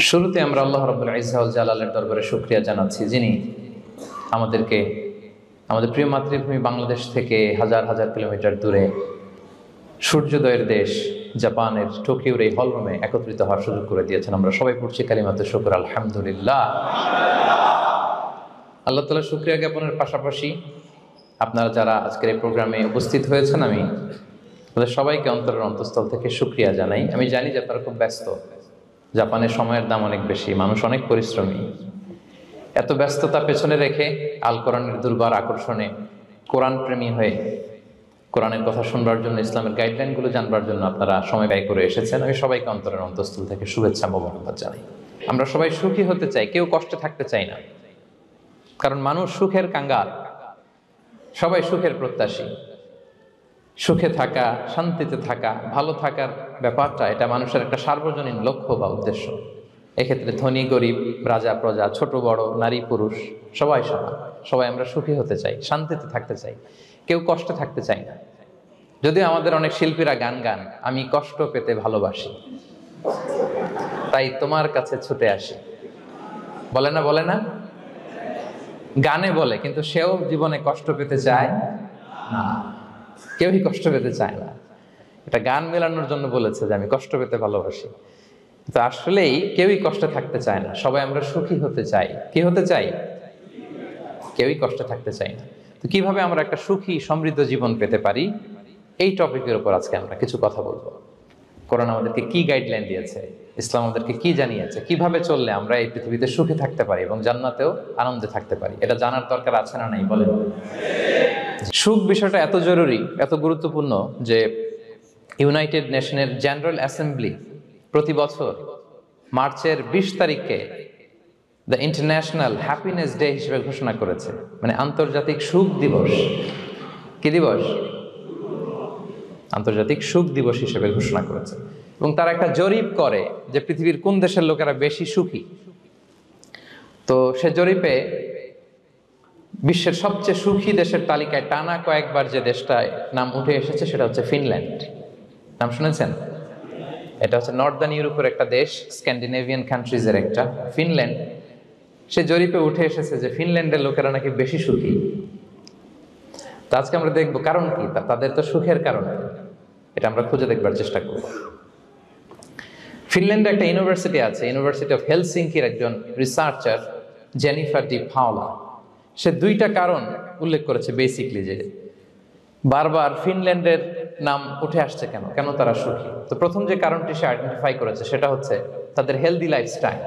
শুরুতে আমরা আল্লাহ রাব্বুল ইজ্জা ওয়াল জালালের দরবারে শুকরিয়া জানাচ্ছি, যিনি আমাদেরকে আমাদের প্রিয় মাতৃভূমি বাংলাদেশ থেকে হাজার হাজার কিলোমিটার দূরে সূর্যোদয়ের দেশ জাপানের টোকিওর এই হলরুমে একত্রিত হওয়ার সুযোগ করে দিয়েছেন। আমরা সবাই পড়ছি কালিমাতে শুকর আলহামদুলিল্লাহ। আল্লাহ তাআলা শুকরিয়া জ্ঞাপনের পাশাপাশি আপনারা যারা আজকের এই প্রোগ্রামে উপস্থিত হয়েছেন, আমি আপনাদের সবাইকে অন্তরের অন্তঃস্থল থেকে শুকরিয়া জানাই। আমি জানি যে আপনারা খুব ব্যস্ত, জাপানের সময়ের দাম অনেক বেশি, মানুষ অনেক পরিশ্রমী। এত ব্যস্ততা পেছনে রেখে আল কোরআনের দুর্বার আকর্ষণে কোরআন প্রেমী হয়ে কোরআনের কথা শুনবার জন্য, ইসলামের গাইডলাইনগুলো জানবার জন্য আপনারা সময় ব্যয় করে এসেছেন। আমি সবাইকে অন্তরের অন্তঃস্থল থেকে শুভেচ্ছা মোবারকবাদ জানাই। আমরা সবাই সুখী হতে চাই, কেউ কষ্টে থাকতে চাই না, কারণ মানুষ সুখের কাঙ্গাল, সবাই সুখের প্রত্যাশী। সুখে থাকা, শান্তিতে থাকা, ভালো থাকার ব্যাপারটা এটা মানুষের একটা সার্বজনীন লক্ষ্য বা উদ্দেশ্য। এক্ষেত্রে ধনী গরিব, রাজা প্রজা, ছোট বড়, নারী পুরুষ সবাই সমান। সবাই আমরা সুখী হতে চাই, শান্তিতে থাকতে চাই, কেউ কষ্টে থাকতে চাই না। যদিও আমাদের অনেক শিল্পীরা গান গান, আমি কষ্ট পেতে ভালোবাসি, তাই তোমার কাছে ছুটে আসি, বলে না? বলে না? গানে বলে, কিন্তু সেও জীবনে কষ্ট পেতে চায় না। কেউই কষ্ট পেতে চায় না। এটা গান মেলানোর জন্য বলেছে যে আমি কষ্ট পেতে ভালোবাসি, তো আসলেই কেউই কষ্টে থাকতে চায় না। সবাই আমরা সুখী হতে চাই। কি হতে চাই? কেউই কষ্টে থাকতে চাই না। তো কিভাবে আমরা একটা সুখী সমৃদ্ধ জীবন পেতে পারি, এই টপিকের উপর আজকে আমরা কিছু কথা বলবো। কোরআন আমাদেরকে কি গাইডলাইন দিয়েছে, ইসলাম আমাদেরকে কি জানিয়েছে, কিভাবে চললে আমরা এই পৃথিবীতে সুখে থাকতে পারি এবং জান্নাতেও আনন্দে থাকতে পারি, এটা জানার দরকার আছে না নাই? বলেন। সুখ বিষয়টা এত জরুরি, এত গুরুত্বপূর্ণ যে ইউনাইটেড নেশনের জেনারেল অ্যাসেম্বলি প্রতি বছর মার্চের 20 তারিখকে দ্য ইন্টারন্যাশনাল হ্যাপিনেস ডে হিসেবে ঘোষণা করেছে, মানে আন্তর্জাতিক সুখ দিবস। কি দিবস? আন্তর্জাতিক সুখ দিবস হিসেবে ঘোষণা করেছে। এবং তারা একটা জরিপ করে যে পৃথিবীর কোন দেশের লোকেরা বেশি সুখী। তো সে জরিপে বিশ্বের সবচেয়ে সুখী দেশের তালিকায় টানা কয়েকবার যে দেশটায় নাম উঠে এসেছে সেটা হচ্ছে ফিনল্যান্ড। নাম শুনেছেন? এটা হচ্ছে নর্দার্ন ইউরোপের একটা দেশ, স্ক্যান্ডিনেভিয়ান কান্ট্রিজের একটা, ফিনল্যান্ড। সে জরিপে উঠে এসেছে যে ফিনল্যান্ডের লোকেরা নাকি বেশি সুখী। তো আজকে আমরা দেখবো কারণ কি, তাদের তো সুখের কারণ, এটা আমরা খুঁজে দেখবার চেষ্টা করব। ফিনল্যান্ডে একটা ইউনিভার্সিটি আছে, ইউনিভার্সিটি অফ হেলসিঙ্কির একজন রিসার্চার জেনিফার ডি পাওলা, সে 2টা কারণ উল্লেখ করেছে বেসিকলি, যে বারবার ফিনল্যান্ডের নাম উঠে আসছে কেন, কেন তারা সুখী। তো প্রথম যে কারণটি সে আইডেন্টিফাই করেছে সেটা হচ্ছে তাদের হেলদি লাইফস্টাইল।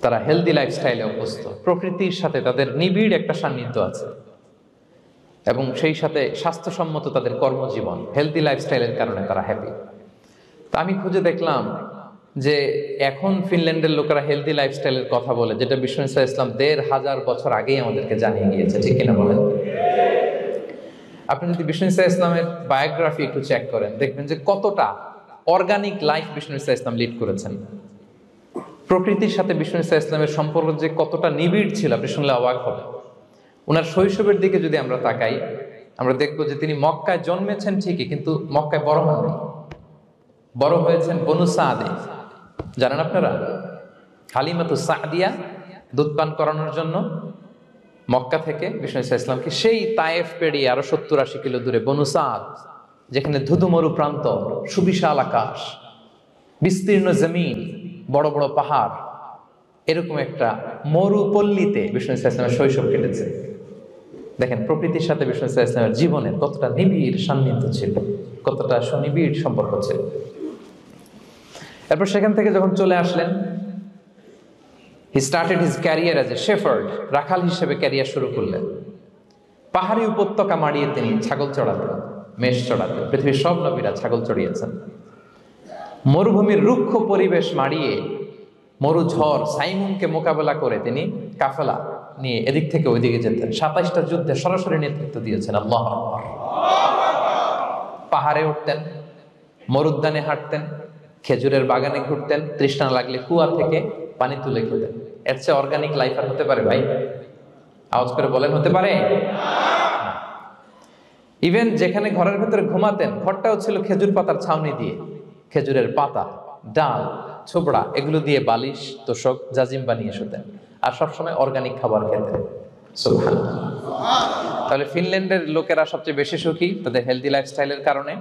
তারা হেলদি লাইফস্টাইলে অভ্যস্ত, প্রকৃতির সাথে তাদের নিবিড় একটা সান্নিধ্য আছে, এবং সেই সাথে স্বাস্থ্যসম্মত তাদের কর্মজীবন। হেলদি লাইফস্টাইলের কারণে তারা হ্যাপি। তা আমি খুঁজে দেখলাম যে এখন ফিনল্যান্ডের লোকেরা হেলদি লাইফস্টাইলের কথা বলে, যেটা বিষ্ণু ইসলাম 1500 বছর আগেই আমাদেরকে জানিয়ে গিয়েছে। ঠিক কিনা বলেন? আপনি যদি বিষ্ণু ইসলামের বায়োগ্রাফি একটু চেক করেন, দেখবেন যে কতটা অর্গানিক লাইফ বিষ্ণু ইসলাম লিড করেছেন। প্রকৃতির সাথে বিষ্ণু ইসলামের সম্পর্ক যে কতটা নিবিড় ছিল, আপনি শুনলে অবাক হবেন। ওনার শৈশবের দিকে যদি আমরা তাকাই, আমরা দেখবো যে তিনি মক্কায় জন্মেছেন ঠিকই, কিন্তু মক্কায় বড় হননি। বড় হয়েছেন বনু সাদে। জানেন আপনারা? হালিমাতু সাদিয়া দুধ পান করানোর জন্য মক্কা থেকে বিষ্ণু ইসলামকে সেই তায়েফ পেরিয়ে আরো 70-80 কিলো দূরে বনু সাদ, যেখানে ধুধু মরু প্রান্ত, সুবিশাল আকাশ, বিস্তীর্ণ জমিন, বড় বড় পাহাড়, এরকম একটা মরুপল্লীতে বিষ্ণু ইসলামের শৈশব কেটেছে। দেখেন প্রকৃতির সাথে বিষ্ণু ইসলামের জীবনের কতটা নিবিড় সান্নিধ্য ছিল, কতটা সুনিবিড় সম্পর্ক ছিল। এরপর সেখান থেকে যখন চলে আসলেন, he started his career as a shepherd, রাখাল হিসেবে ক্যারিয়ার শুরু করলেন। পাহাড়ি উপত্যকা মাড়িয়ে তিনি ছাগল চড়াতেন, মেষ চড়াতেন। পৃথিবীর সব নবীরা ছাগল চড়িয়েছেন। মরুভূমির রুক্ষ পরিবেশ মাড়িয়ে মরু ঝড় সাইমুনকে মোকাবেলা করে তিনি কাফেলা নিয়ে এদিক থেকে ওইদিকে যেতেন। 27টা যুদ্ধে সরাসরি নেতৃত্ব দিয়েছেন। আল্লাহু আকবার। পাহাড়ে উঠতেন, মরুদ্যানে হাঁটতেন, খেজুরের বাগানে ঘুরতেন, তৃষ্ণা লাগলে কুয়া থেকে পানি তুলে খেতেন। এর চেয়ে অর্গানিক লাইফ আর হতে পারে ভাই? আওয়াজ করে বলেন, হতে পারে? ইভেন যেখানে ঘরের ভেতরে ঘুমাতেন, ঘরটাও ছিল খেজুর পাতার ছাউনি দিয়ে, খেজুরের পাতা, ডাল ছোবড়া এগুলো দিয়ে বালিশ তোষক জাজিম বানিয়ে শুতেন, আর সবসময় অর্গানিক খাবার খেতেন। সুবহানাল্লাহ। তাহলে ফিনল্যান্ডের লোকেরা সবচেয়ে বেশি সুখী তাদের হেলদি লাইফস্টাইলের কারণে,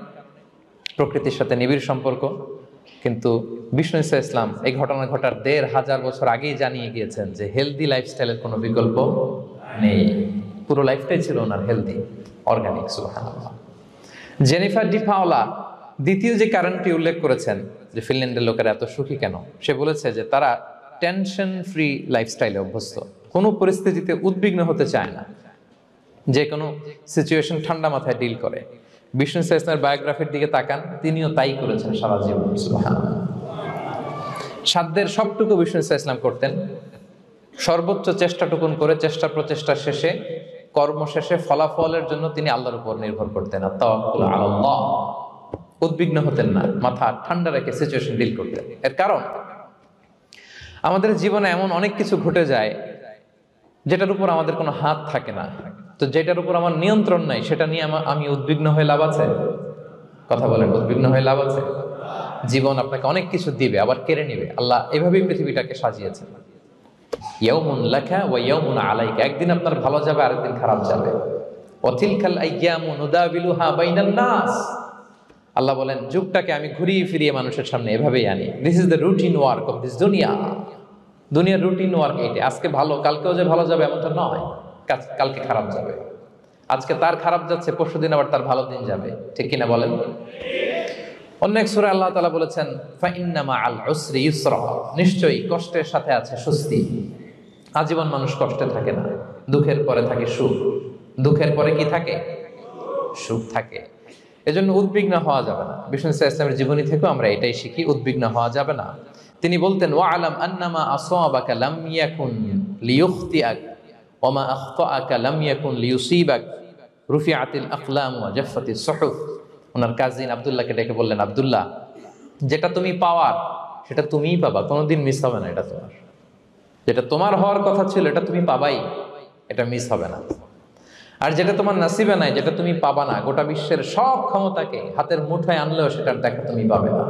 প্রকৃতির সাথে নিবিড় সম্পর্ক। কিন্তু বিষ্ণু ঈসা ইসলাম এই ঘটনা ঘটার ১৫০০ বছর আগেই জানিয়ে গিয়েছেন যে হেলদি লাইফস্টাইলের কোনো বিকল্প নেই। পুরো লাইফটাই ছিল ওনার হেলদি, অর্গানিক। সুবহানাল্লাহ। জেনিফার ডি পাওলা দ্বিতীয় যে কারণটি উল্লেখ করেছেন যে ফিনল্যান্ডের লোকেরা এত সুখী কেন, সে বলেছে যে তারা টেনশন ফ্রি লাইফস্টাইলে অভ্যস্ত, কোনো পরিস্থিতিতে উদ্বিগ্ন হতে চায় না, যে কোনো সিচুয়েশন ঠান্ডা মাথায় ডিল করে। বিষ্ণু ঈসা ইসলামের বায়োগ্রাফির দিকে তাকান, তিনিও তাই করেছেন সারা জীবন। সুবহানাল্লাহ। সাধ্যের সবটুকু বিষ্ণু ঈসা ইসলাম করতেন, সর্বোচ্চ চেষ্টাটুকুন করে চেষ্টা প্রচেষ্টা শেষে, কর্ম শেষে ফলাফলের জন্য তিনি আল্লাহর উপর নির্ভর করতেন। আর তাওয়াক্কুল আলাল্লাহ, উদ্বিগ্ন হতেন না, মাথা ঠান্ডা রেখে সিচুয়েশন ডিল করতেন। এর কারণ আমাদের জীবনে এমন অনেক কিছু ঘটে যায় যেটার উপর আমাদের কোনো হাত থাকে না। তো যেটার উপর আমার নিয়ন্ত্রণ নাই সেটা নিয়ে আমি উদ্বিগ্ন হয়ে লাভ আছে? কথা বলেন, উদ্বিগ্ন হয়ে লাভ আছে? জীবন আপনাকে অনেক কিছু দিবে, আবার কেড়ে নিবে। আল্লাহ এভাবেই পৃথিবীটাকে সাজিয়েছেন। ইয়াউমুন লাকা ওয়া ইয়াউমুন আলাইকা, একদিন আপনার ভালো যাবে, আরেকদিন খারাপ যাবে। ওয়া তিলকাল আইয়ামু নুদাবিলুহা বাইনান নাস, আল্লাহ বলেন যুগটাকে আমি ঘুরিয়ে ফিরিয়ে মানুষের সামনে এভাবেই আনি। This is the routine work of this দুনিয়া। দুনিয়ার রুটিন ওয়ার্ক এইটা। আজকে ভালো, কালকেও যে ভালো যাবে এমনটা নয়, কালকে খারাপ যাবে। আজকে তার খারাপ যাচ্ছে, পরশুদিন আবার তার ভালো দিন যাবে, ঠিক কিনা বলেন? অন্য এক সূরায় আল্লাহ তাআলা বলেছেন ফাইন্না মাআল উসরি ইউসরা, নিশ্চয়ই কষ্টের সাথে আছে স্বস্তি। আজীবন মানুষ কষ্টে থাকে না, দুঃখের পরে থাকে সুখ। দুঃখের পরে কি থাকে? সুখ থাকে। এজন্য উদ্বিগ্ন হওয়া যাবে না। বিষ্ণু ঈসা ইসলামের জীবনী থেকেও আমরা এটাই শিখি, উদ্বিগ্ন হওয়া যাবে না। তিনি বলতেন ওয়ালাম আন্নামা আসাবাকা লাম ইয়াকুন লিয়ুখতিআক ওয়া মা আখতাআকা লাম ইয়াকুন লিয়ুসিবাক রুফিআতিল আকলাম ওয়া জাফফাতিস সুহুফ। ওনার কাজিন আব্দুল্লাহকে ডেকে বললেন, আব্দুল্লাহ, যেটা তুমি পাওয়ার সেটা তুমিই পাবা, কোনোদিন মিস হবে না। এটা তোমার, যেটা তোমার হওয়ার কথা ছিল এটা তুমি পাবাই, এটা মিস হবে না। আর যেটা তোমার নসিবে নাই, যেটা তুমি পাবা না, গোটা বিশ্বের সব ক্ষমতাকে হাতের মুঠোয় আনলেও সেটার দেখা তুমি পাবে না।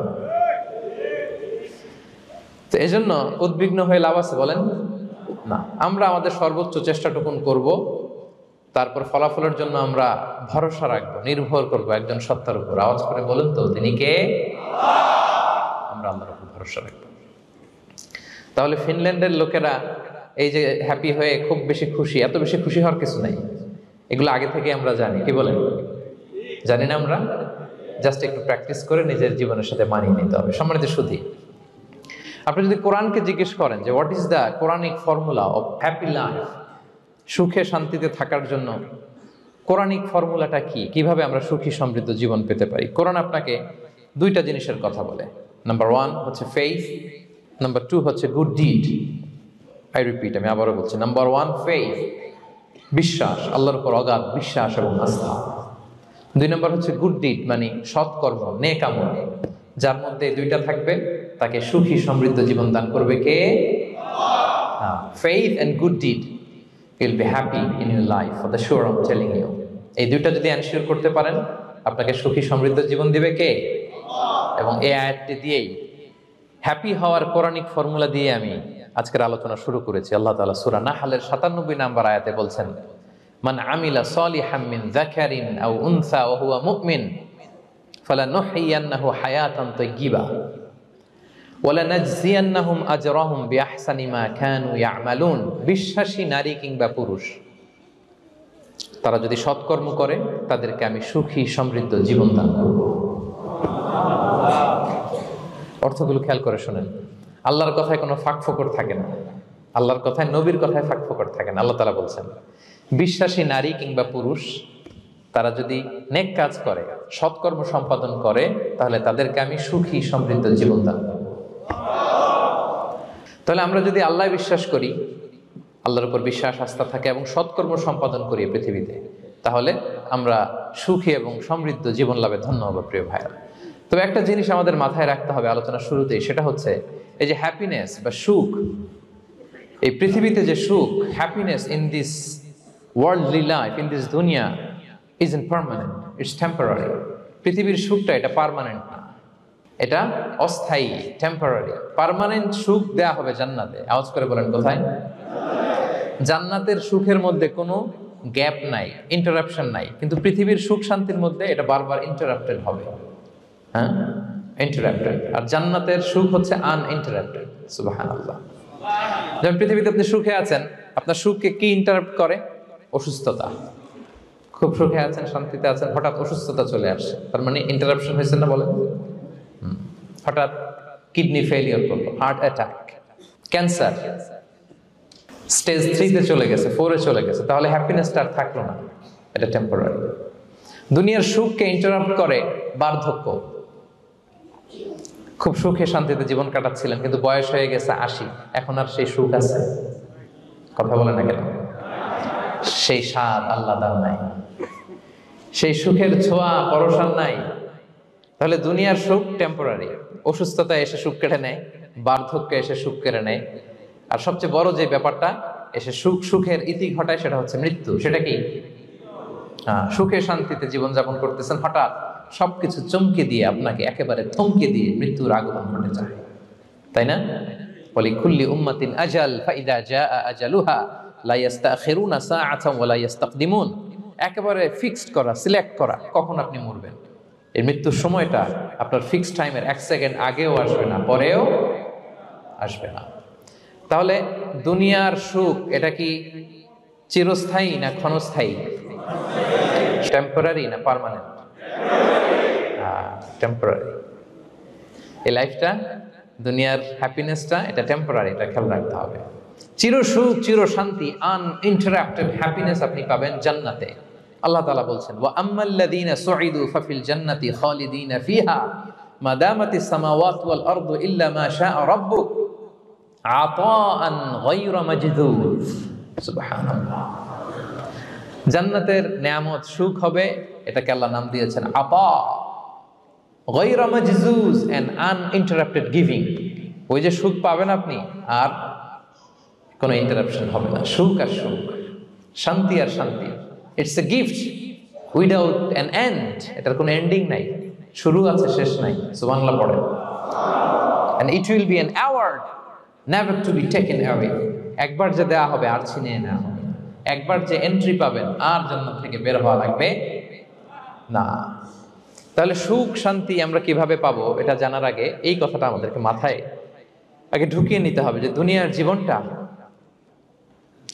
তো এজন্য উদ্বিগ্ন হয়ে লাভ আছে বলেন? না। আমরা আমাদের সর্বোচ্চ চেষ্টাটুকুন করব, তারপর ফলাফলের জন্য আমরা ভরসা রাখবো, নির্ভর করবো একজন সত্তার উপর। আওয়াজ করে বলেন তো, তিনি কে? আমরা আল্লাহর উপর ভরসা রাখবো। তাহলে ফিনল্যান্ডের লোকেরা এই যে হ্যাপি হয়ে খুব বেশি খুশি, এত বেশি খুশি হওয়ার কিছু নাই। এগুলো আগে থেকে আমরা জানি, কি বলেন? জানি না আমরা? জাস্ট একটু প্র্যাকটিস করে নিজের জীবনের সাথে মানিয়ে নিতে হবে। সম্মানিত সুধী, আপনি যদি কোরআনকে জিজ্ঞেস করেন যে what is the Quranic formula of happy life, সুখে শান্তিতে থাকার জন্য কোরআনিক ফর্মুলাটা কি, কিভাবে আমরা সুখী সমৃদ্ধ জীবন পেতে পারি, কোরআন আপনাকে দুইটা জিনিসের কথা বলে। নাম্বার 1 হচ্ছে ফেইথ, নাম্বার 2 হচ্ছে গুড ডিড। আই রিপিট, আমি আবারও বলছি, নাম্বার 1 ফেইথ, বিশ্বাস, আল্লাহর উপর অগাধ বিশ্বাস এবং আস্থা। 2 নম্বর হচ্ছে গুড ডিড, মানে সৎকর্ম, নেক আমল। যার মধ্যে দুইটা থাকবে তাকে সুখী সমৃদ্ধ জীবন দান করবে কে? Faith and good deed will be happy in your life for the sure, I am telling you. এই দুইটা যদি এনশিওর করতে পারেন, আপনাকে সুখী সমৃদ্ধ জীবন দিবে কে? এবং এই আয়াতটি দিয়েই, হ্যাপি হওয়ার কোরআনিক ফর্মুলা দিয়ে আমি আজকের আলোচনা শুরু করেছি। আল্লাহ তাআলা সূরা নাহলের 97 নম্বর আয়াতে বলছেন, মান আমিলা সলিহাম মিন যাকারিন আও উনসা ওয়া হুয়া মুমিন ফালানুহইয়ান্নাহু হায়াতান তাইয়্যিবা ওয়া লানাজজিয়ান্নাহুম আজরাহুম বিআহসানি মা কানু ইয়ামালুন। বিশ্বাসী নারী কিংবা পুরুষ, তারা যদি সৎকর্ম করে তাদেরকে আমি সুখী সমৃদ্ধ জীবন দান করব। অর্থগুলো খেয়াল করে শোনেন। আল্লাহর কথায় কোনো ফাঁক ফোকর থাকে না, আল্লাহর কথায়, নবীর কথায় ফাঁক ফোকর থাকে না। আল্লাহ তাআলা বলছেন বিশ্বাসী নারী কিংবা পুরুষ তারা যদি নেক কাজ করে, সৎকর্ম সম্পাদন করে, তাহলে তাদেরকে আমি সুখী সমৃদ্ধ জীবন দান করব। তাহলে আমরা যদি আল্লাহ বিশ্বাস করি, আল্লাহর উপর বিশ্বাস আস্থা থাকে এবং সৎকর্ম সম্পাদন করি পৃথিবীতে, তাহলে আমরা সুখী এবং সমৃদ্ধ জীবন লাভে ধন্য হব প্রিয় ভাইরা। তবে একটা জিনিস আমাদের মাথায় রাখতে হবে আলোচনা শুরুতেই, সেটা হচ্ছে এই যে হ্যাপিনেস বা সুখ, এই পৃথিবীতে যে সুখ, happiness in this worldly life, in this দুনিয়া is in permanent, it's temporary. পৃথিবীর সুখটা এটা পার্মানেন্ট না, এটা অস্থায়ী, টেম্পোরারি। পার্মানেন্ট সুখ দেয়া হবে জান্নাতে। আওয়াজ করে বলেন কোথায়? জান্নাতের সুখের মধ্যে কোনো গ্যাপ নাই, ইন্টারাপশন নাই। কিন্তু পৃথিবীর সুখ শান্তির মধ্যে এটা বারবার ইন্টারাপ্টেড হবে। হ্যাঁ, ইন্টারাপ্টেড। আর জান্নাতের সুখ হচ্ছে আনইন্টারাপ্টেড। সুবহানাল্লাহ। যেমন পৃথিবীতে আপনি সুখে আছেন, আপনার সুখকে কি ইন্টারাপ্ট করে? অসুস্থতা। খুব সুখে আছেন, শান্তিতে আছেন, হঠাৎ অসুস্থতা চলে আসছে, তার মানে ইন্টারাপশন হয়েছে না? বলেন। হঠাৎ কিডনি ফেলিয়ার করলো, হার্ট অ্যাটাক, ক্যান্সার স্টেজ 3-তে চলে গেছে, 4-এ চলে গেছে, তাহলে হ্যাপিনেসটা আর থাকলো না। এটা টেম্পোরারি। দুনিয়ার সুখকে ইন্টারাপ্ট করে বার্ধক্য। খুব সুখে শান্তিতে জীবন কাটাচ্ছিলেন, কিন্তু বয়স হয়ে গেছে 80, এখন আর সেই সুখ আছে? কথা বলে না কেন? সেই স্বাদ আল্লাহর নাই, সেই সুখের ছোঁয়া পরশান নাই। তাহলে দুনিয়ার সুখ টেম্পোরারি। অসুস্থতা এসে সুখ কেড়ে নেয়, বার্ধক্য এসে সুখ কেড়ে নেয়, আর সবচেয়ে বড় যে ব্যাপারটা এসে সুখের ইতি ঘটায় সেটা হচ্ছে মৃত্যু। সেটা কি? সুখে শান্তিতে জীবনযাপন করতেছেন, হঠাৎ সবকিছু চমকে দিয়ে, আপনাকে একেবারে থমকে দিয়ে মৃত্যুর আগমন ঘটে যায়, তাই না? ওয়ালিকুল্লি উম্মাতিন আজাল ফাইদা জাআ আজালুহা লা ইস্তাখিরুনা সাআতান ওয়া লা ইস্তাকদিমুন। একেবারে ফিক্সড করা, সিলেক্ট করা কখন আপনি মরবেন। এই মৃত্যুর সময়টা আপনার ফিক্সড টাইমের 1 সেকেন্ড আগেও আসবে না, পরেও আসবে না। তাহলে দুনিয়ার সুখ এটা কি চিরস্থায়ী না ক্ষণস্থায়ী? টেম্পোরারি না পার্মানেন্ট? টেম্পোরারি। এই লাইফটা, দুনিয়ার হ্যাপিনেসটা, এটা টেম্পোরারি, এটা খেয়াল রাখতে হবে। চির সুখ, চির শান্তি, আনইন্টারাপ্টেড হ্যাপিনেস আপনি পাবেন জান্নাতে। আল্লাহ তাআলা বলছেন, ওয়া আম্মাল্লাযীনা সুঈদু ফাফিল জান্নাতি খালিদিনা ফিহা মা দামাতিস সামাওয়াতু ওয়াল আরদু ইল্লা মা শাআ রাব্বুক আতাআন গায়রা মাজদুদ। সুবহানাল্লাহ। জান্নাতের নিয়ামত, সুখ হবে, এটাকে আল্লাহ নাম দিয়েছেন আতা, গায়রা মাজজুজ, এন্ড আনইন্টারাপ্টেড গিভিং। ওই যে সুখ পাবেন আপনি, আর কোনো ইন্টারাপশন হবে না। সুখ আর সুখ, শান্তি আর শান্তি। It's a gift without an end. এটার কোনো এন্ডিং নাই, শুরু আছে শেষ নাই। সুবহানাল্লাহ পড়েন। And it will be an award never to be taken away. একবার যে দেয়া হবে আর ছিনিয়ে নেওয়া হবে। একবার যে এন্ট্রি পাবেন, আর জান্নাত থেকে বের হওয়া লাগবে না। তাহলে সুখ শান্তি আমরা কিভাবে পাবো, এটা জানার আগে এই কথাটা আমাদেরকে মাথায় আগে ঢুকিয়ে নিতে হবে যে দুনিয়ার জীবনটা,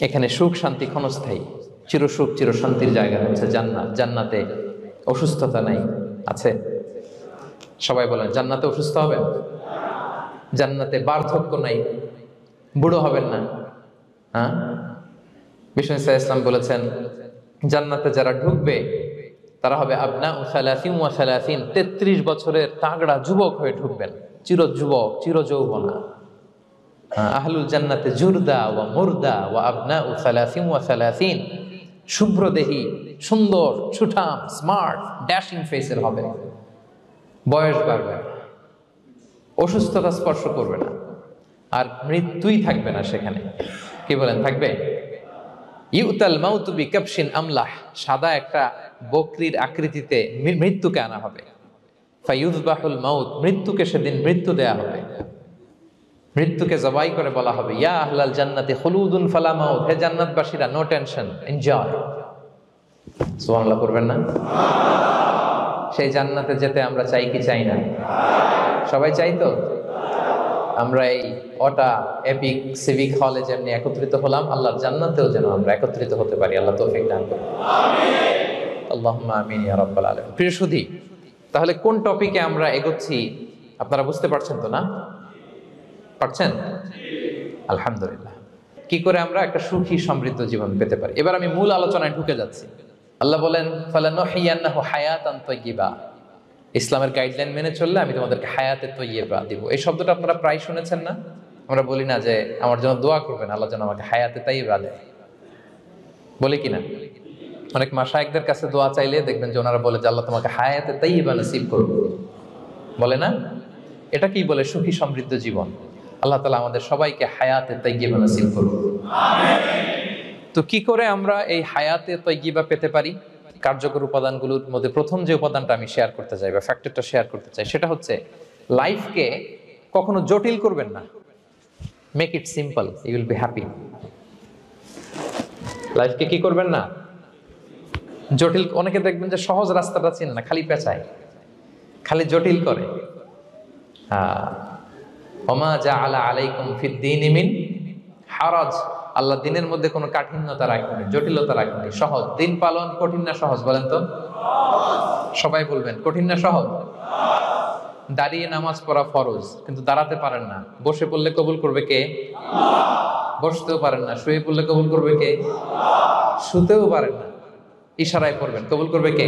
এখানে সুখ শান্তি ক্ষণস্থায়ী। চির সুখ চির শান্তির জায়গা হচ্ছে জান্নাত। জান্নাতে অসুস্থতা নাই, আছে? সবাই বলেন, জান্নাতে অসুস্থ হবেন? জান্নাতে বার্ধক্য নাই, বুড়ো হবেন না। হ্যাঁ, বিষ্ণু ইসলাম বলেছেন, জান্নাতে যারা ঢুকবে তারা হবে আবনাউ সালাসিন ওয়া সালাসিন, 33 বছরের তাগড়া যুবক হয়ে ঢুকবেন, চির যুবক, চির যৌবনা। আহলুল জান্নাতে জুরদা ওয়া মুরদা ওয়া আবনাউ সালাসিন ওয়া সালাসিন, শুভ্রদেহী, সুন্দর, সুঠাম, স্মার্ট, ড্যাশিং ফেসের হবে। বয়স বাড়বে, অসুস্থতা স্পর্শ করবে না, আর মৃত্যুই থাকবে না সেখানে। কি বলেন, থাকবে? ইউতাল মাউতু বিকাবশিন আমলাহ, সাদা একটা বকরির আকৃতিতে মৃত্যুকে আনা হবে। ফায়ুযবাহুল মাউত, মৃত্যুকে সেদিন মৃত্যু দেয়া হবে। মৃত্যুকে জবাই করে বলা হবে, ইয়া আহলাল জান্নাতি খুলুদুন ফালা মাউত, হে জান্নাতবাসীরা, নো টেনশন, এনজয়। সুবহানাল্লাহ করবেন না? সেই জান্নাতে যেতে আমরা চাই কি চাই না? সবাই চাই তো? আমরা এই ওটা এপিক সিভিক হলে যেমনি একত্রিত হলাম, আল্লাহর জান্নাতেও যেন আমরা একত্রিত হতে পারি। আল্লাহ তৌফিক দান করুন। আমিন, আল্লাহুম্মা আমিন ইয়া রাব্বাল আলামিন। প্রিয় সুধী, তাহলে কোন টপিকে আমরা এগোচ্ছি আপনারা বুঝতে পারছেন তো না? পারছেন? আলহামদুলিল্লাহ। কি করে আমরা একটা সুখী সমৃদ্ধ জীবন পেতে পারি, এবার আমি মূল আলোচনায় ঢুকে যাচ্ছি। আল্লাহ বলেন, ফালানুহিয়ান্নাহু হায়াতান তাইয়্যিবা, ইসলামের গাইডলাইন মেনে চললে আমি তোমাদেরকে হায়াতে তৈয়্যিবা দিব। এই শব্দটা আপনারা প্রায় শুনেছেন না? আমরা বলি না যে আমার জন্য দোয়া করবেন, আল্লাহ যেন আমাকে হায়াতে তৈয়্যিবা দেয়, বলি কিনা? অনেক মাশায়েখদের কাছে দোয়া চাইলে দেখবেন যে ওনারা বলে যে আল্লাহ তোমাকে হায়াতে তৈয়্যিবা নসিব করুন, বলে না? এটা কি বলে? সুখী সমৃদ্ধ জীবন। আল্লাহ তাআলা আমাদের সবাইকে হায়াতে তৈয়্যিবা নসিব করুন। আমিন। তো কি করে আমরা এই হায়াতে তৈয়্যিবা পেতে পারি? কার্যকর উপাদানগুলোর মধ্যে প্রথম যে উপাদানটা আমি শেয়ার করতে চাই বা ফ্যাক্টরটা শেয়ার করতে চাই, সেটা হচ্ছে লাইফকে কখনো জটিল করবেন না, make it simple, you will be happy. লাইফকে কি করবেন না, জটিল। অনেকে দেখবেন যে সহজ রাস্তাটা চেনে না, খালি পেঁচায়, খালি জটিল করে। ওমা জাআলা আলাইকুম ফিদ-দীনি মিন হারাজ, আল্লাহ দিনের মধ্যে কোনো কাঠিন্যতা রাখেনি, জটিলতা রাখেনি, সহজ। দিন পালন কঠিন না সহজ বলেন তো? সবাই বলবেন কঠিন না সহজ? দাঁড়িয়ে নামাজ পড়া ফরজ, কিন্তু দাঁড়াতে পারেন না। বসে পড়লে কবুল করবে কে? বসতেও পারেন না। শুয়ে পড়লে কবুল করবে কে? শুতেও পারেন না, ইশারায় পড়বেন, কবুল করবে কে?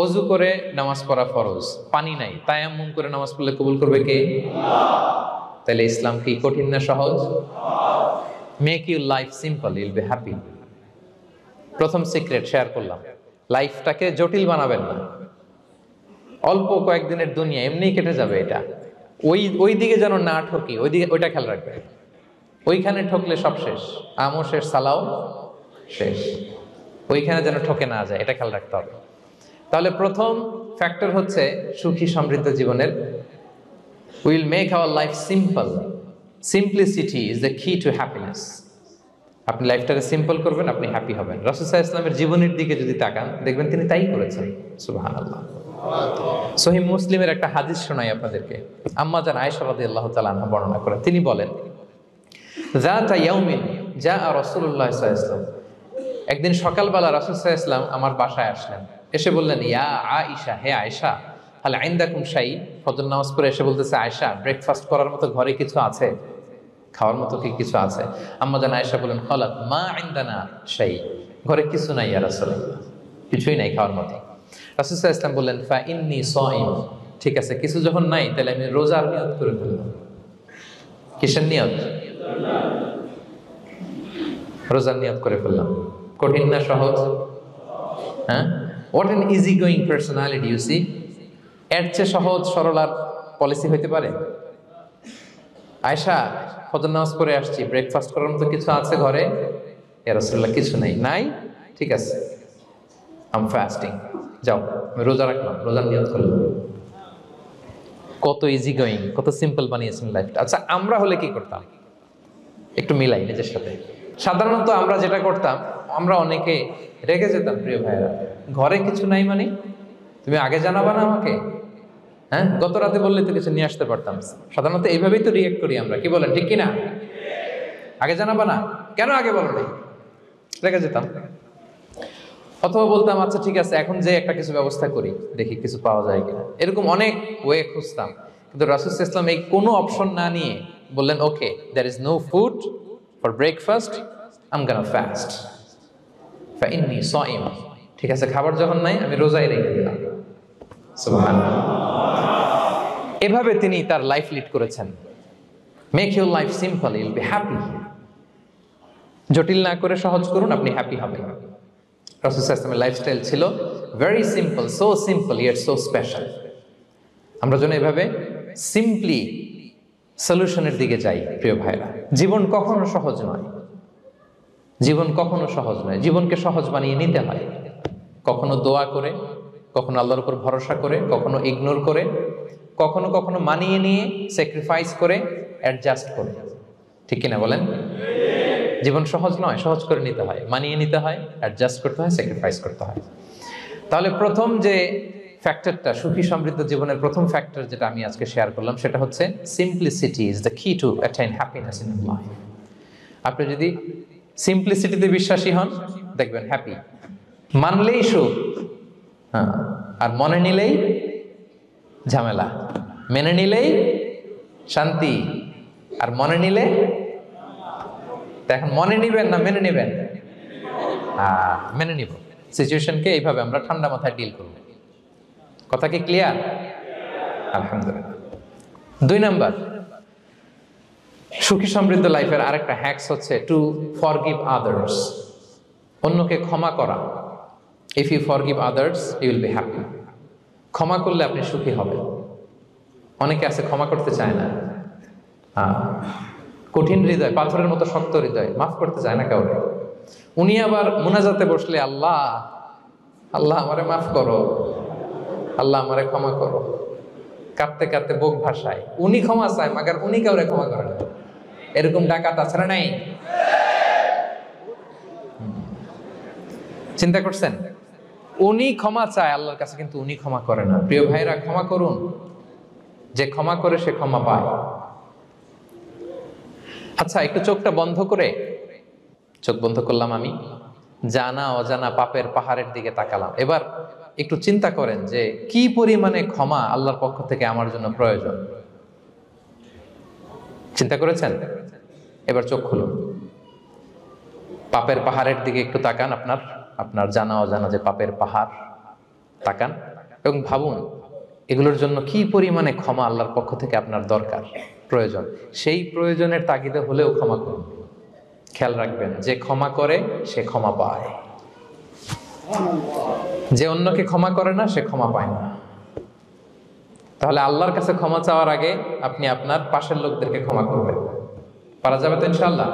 অজু করে নামাজ পড়া ফরজ, পানি নাই, তায়াম্মুম করে নামাজ পড়লে কবুল করবে কে? তাহলে ইসলাম কি কঠিন না সহজ? Make your life simple, Yule be happy. প্রথম সিক্রেট শেয়ার করলাম, লাইফটাকে জটিল বানাবেন না। অল্প কয়েকদিনের দুনিয়া, এমনিই কেটে যাবে। এটা ওই দিকে যেন না ঠকি, ওইটা খেয়াল রাখবে। ওইখানে ঠকলে সব শেষ, আমও শেষ, সালাও শেষ। ওইখানে যেন ঠকে না যায়, এটা খেয়াল রাখতে হবে। তাহলে প্রথম ফ্যাক্টর হচ্ছে সুখী সমৃদ্ধ জীবনের, will make our life simple. Simplicity is the key to happiness. আপনি লাইফটাকে সিম্পল করবেন, আপনি হ্যাপি হবেন। রাসূল সাল্লাল্লাহু আলাইহি ওয়াসাল্লামের জীবনের দিকে যদি তাকান, দেখবেন তিনি তাই করেছেন। সুবহানাল্লাহ। সহিহ মুসলিমের একটা হাদিস শোনাই আপনাদেরকে। আম্মা জান আয়েশা রাদিয়াল্লাহু তাআলা আনহা বর্ণনা করেন। তিনি বলেন, যাতা ইয়াউমিন জাআ রাসূলুল্লাহ সাল্লাল্লাহু আলাইহি ওয়াসাল্লাম, একদিন সকালবেলা রাসূল সাল্লাল্লাহু আলাইহি ওয়াসাল্লাম আমার বাসায় আসলেন। এসে বললেন, ইয়া আয়েশা, হে আয়েশা, হাল ইনদাকুম শাই। ফজর নামাজ পড়ে এসে বলতেছে, আয়েশা, ব্রেকফাস্ট করার মতো ঘরে কিছু আছে? খাওয়ার মতো কি কিছু আছে? আম্মা জান আয়েশা বলেন, খালাত মা ইনদানা শাই, ঘরে কিছু নাই ইয়া রাসূলুল্লাহ, কিছুই নাই খাওয়ার মতো। রাসূল সাল্লাল্লাহু আলাইহি ওয়াসাল্লাম বললেন, ফা ইন্নী সাইম, ঠিক আছে, কিছু যখন নাই তাহলে আমি রোজার নিয়ত করে ফেললাম। কিসের নিয়ত? রোজার নিয়ত করে ফেললাম। কঠিন না সহজ? হ্যাঁ, what an easy going personality you see. এর চেয়ে সহজ সরল আর পলিসি হইতে পারে? আয়েশা, ফজর নামাজ পড়ে আসছি, ব্রেকফাস্ট করার মতো কিছু আছে ঘরে? ইয়া রাসূলুল্লাহ, কিছু নাই। নাই, ঠিক আছে, আই এম ফাস্টিং, যাও আমি রোজা রাখলাম, রোজার নিয়ত করলাম। কত ইজি গোয়িং, কত সিম্পল বানিয়েছেন লাইফটা। আচ্ছা, আমরা হলে কি করতাম? একটু মিলাই নিজের সাথে। সাধারণত আমরা যেটা করতাম, আমরা অনেকে রেগে যেতাম। প্রিয় ভাইয়েরা, ঘরে কিছু নাই মানে তুমি আগে জানাবা না আমাকে? হ্যাঁ, গত রাতে বললে তো কিছু নিয়ে আসতে পারতাম। সাধারণত এইভাবেই তো রিয়েক্ট করি আমরা, কি বলেন, ঠিক কিনা? আগে জানাবা না, কেন আগে বলো না? রেগে যেতাম। অথবা বলতাম, আচ্ছা ঠিক আছে, এখন যে একটা কিছু ব্যবস্থা করি, দেখি কিছু পাওয়া যায় কিনা। এরকম অনেক ওয়ে খুঁজতাম। কিন্তু রাসূল সাল্লাল্লাহু আলাইহি ওয়াসাল্লাম এই কোনো অপশন না নিয়ে বললেন, okay, there is no food for breakfast, I am gonna fast, ফা ইন্নী সাইম, ঠিক আছে, খাবার যখন নাই আমি রোজাই রেখে দিলাম। সুবহানাল্লাহ। এভাবে তিনি তার লাইফ লিড করেছেন। Make your life simple, Yule be happy. জটিল না করে সহজ করুন, আপনি হ্যাপি হবেন। রাসূল সাল্লাল্লাহু আলাইহি ওয়াসাল্লামের লাইফস্টাইল ছিল very simple, so simple yet so special. আমরা যেন এভাবে সিম্পলি সলিউশনের দিকে যাই। প্রিয় ভাইরা, জীবন কখনো সহজ নয়, জীবন কখনো সহজ নয়। জীবনকে সহজ বানিয়ে নিতে হয়, কখনো দোয়া করে, কখনো আল্লাহর উপর ভরসা করে, কখনো ইগনোর করে, কখনো কখনো মানিয়ে নিয়ে, স্যাক্রিফাইস করে, অ্যাডজাস্ট করে। ঠিক কিনা বলেন? জীবন সহজ নয়, সহজ করে নিতে হয়, মানিয়ে নিতে হয়, অ্যাডজাস্ট করতে হয়, স্যাক্রিফাইস করতে হয়। তাহলে প্রথম যে ফ্যাক্টরটা, সুখী সমৃদ্ধ জীবনের প্রথম ফ্যাক্টর যেটা আমি আজকে শেয়ার করলাম, সেটা হচ্ছে simplicity is the key to attain happiness in life. আপনি যদি সিম্পলিসিটিতে বিশ্বাসী হন, দেখবেন হ্যাপি। মানলেই সুখ, হ্যাঁ, আর মনে নিলেই ঝামেলা। মেনে নিলেই শান্তি, আর মনে নিলে, এখন মনে নিবেন না মেনে নিবেন? মেনে নিব। সিচুয়েশনকে এইভাবে আমরা ঠান্ডা মাথায় ডিল করব। কথা কি ক্লিয়ার? আলহামদুলিল্লাহ। 2 নাম্বার, সুখী সমৃদ্ধ লাইফের আরেকটা হ্যাকস হচ্ছে টু ফরগিভ আদার্স। অন্যকে ক্ষমা করা। If you forgive others, you will be happy. ক্ষমা করলে আপনি সুখী হবেন। অনেকে আছে ক্ষমা করতে চায় না, কঠিন হৃদয়, পাথরের মতো শক্ত হৃদয়, মাফ করতে চায় না কাউকে। উনি আবার মুনাজাতে বসলে, আল্লাহ আল্লাহ আমারে মাফ করো, আল্লাহ আমারে ক্ষমা করো, কাঁদতে কাঁদতে বুক ভাসায়, উনি ক্ষমা চায় মাগার উনি কাউরে ক্ষমা করে না। এরকম ডাকাত আছে না নাই? চিন্তা করছেন? উনি ক্ষমা চায় আল্লাহর কাছে, কিন্তু উনি ক্ষমা করে না। প্রিয় ভাইরা, ক্ষমা করুন। যে ক্ষমা করে সে ক্ষমা পায়। আচ্ছা, একটু চোখটা বন্ধ করে, চোখ বন্ধ করলাম আমি, জানা অজানা পাপের পাহাড়ের দিকে তাকালাম। এবার একটু চিন্তা করেন যে কি পরিমাণে ক্ষমা আল্লাহর পক্ষ থেকে আমার জন্য প্রয়োজন। চিন্তা করেছেন? এবার চোখ খুলুন, পাপের পাহাড়ের দিকে একটু তাকান, আপনার জানা অজানা যে পাপের পাহাড়, তাকান এবং ভাবুন এগুলোর জন্য কি পরিমাণে ক্ষমা আল্লাহর পক্ষ থেকে আপনার দরকার, প্রয়োজন। সেই প্রয়োজনের তাগিদে হলেও ক্ষমা করুন। খেয়াল রাখবেন, যে ক্ষমা করে সে ক্ষমা পায়, যে অন্যকে ক্ষমা করে না সে ক্ষমা পায় না। তাহলে আল্লাহর কাছে ক্ষমা চাওয়ার আগে আপনি আপনার পাশের লোকদেরকে ক্ষমা করবেন। পারা যাবে তো ইনশাআল্লাহ?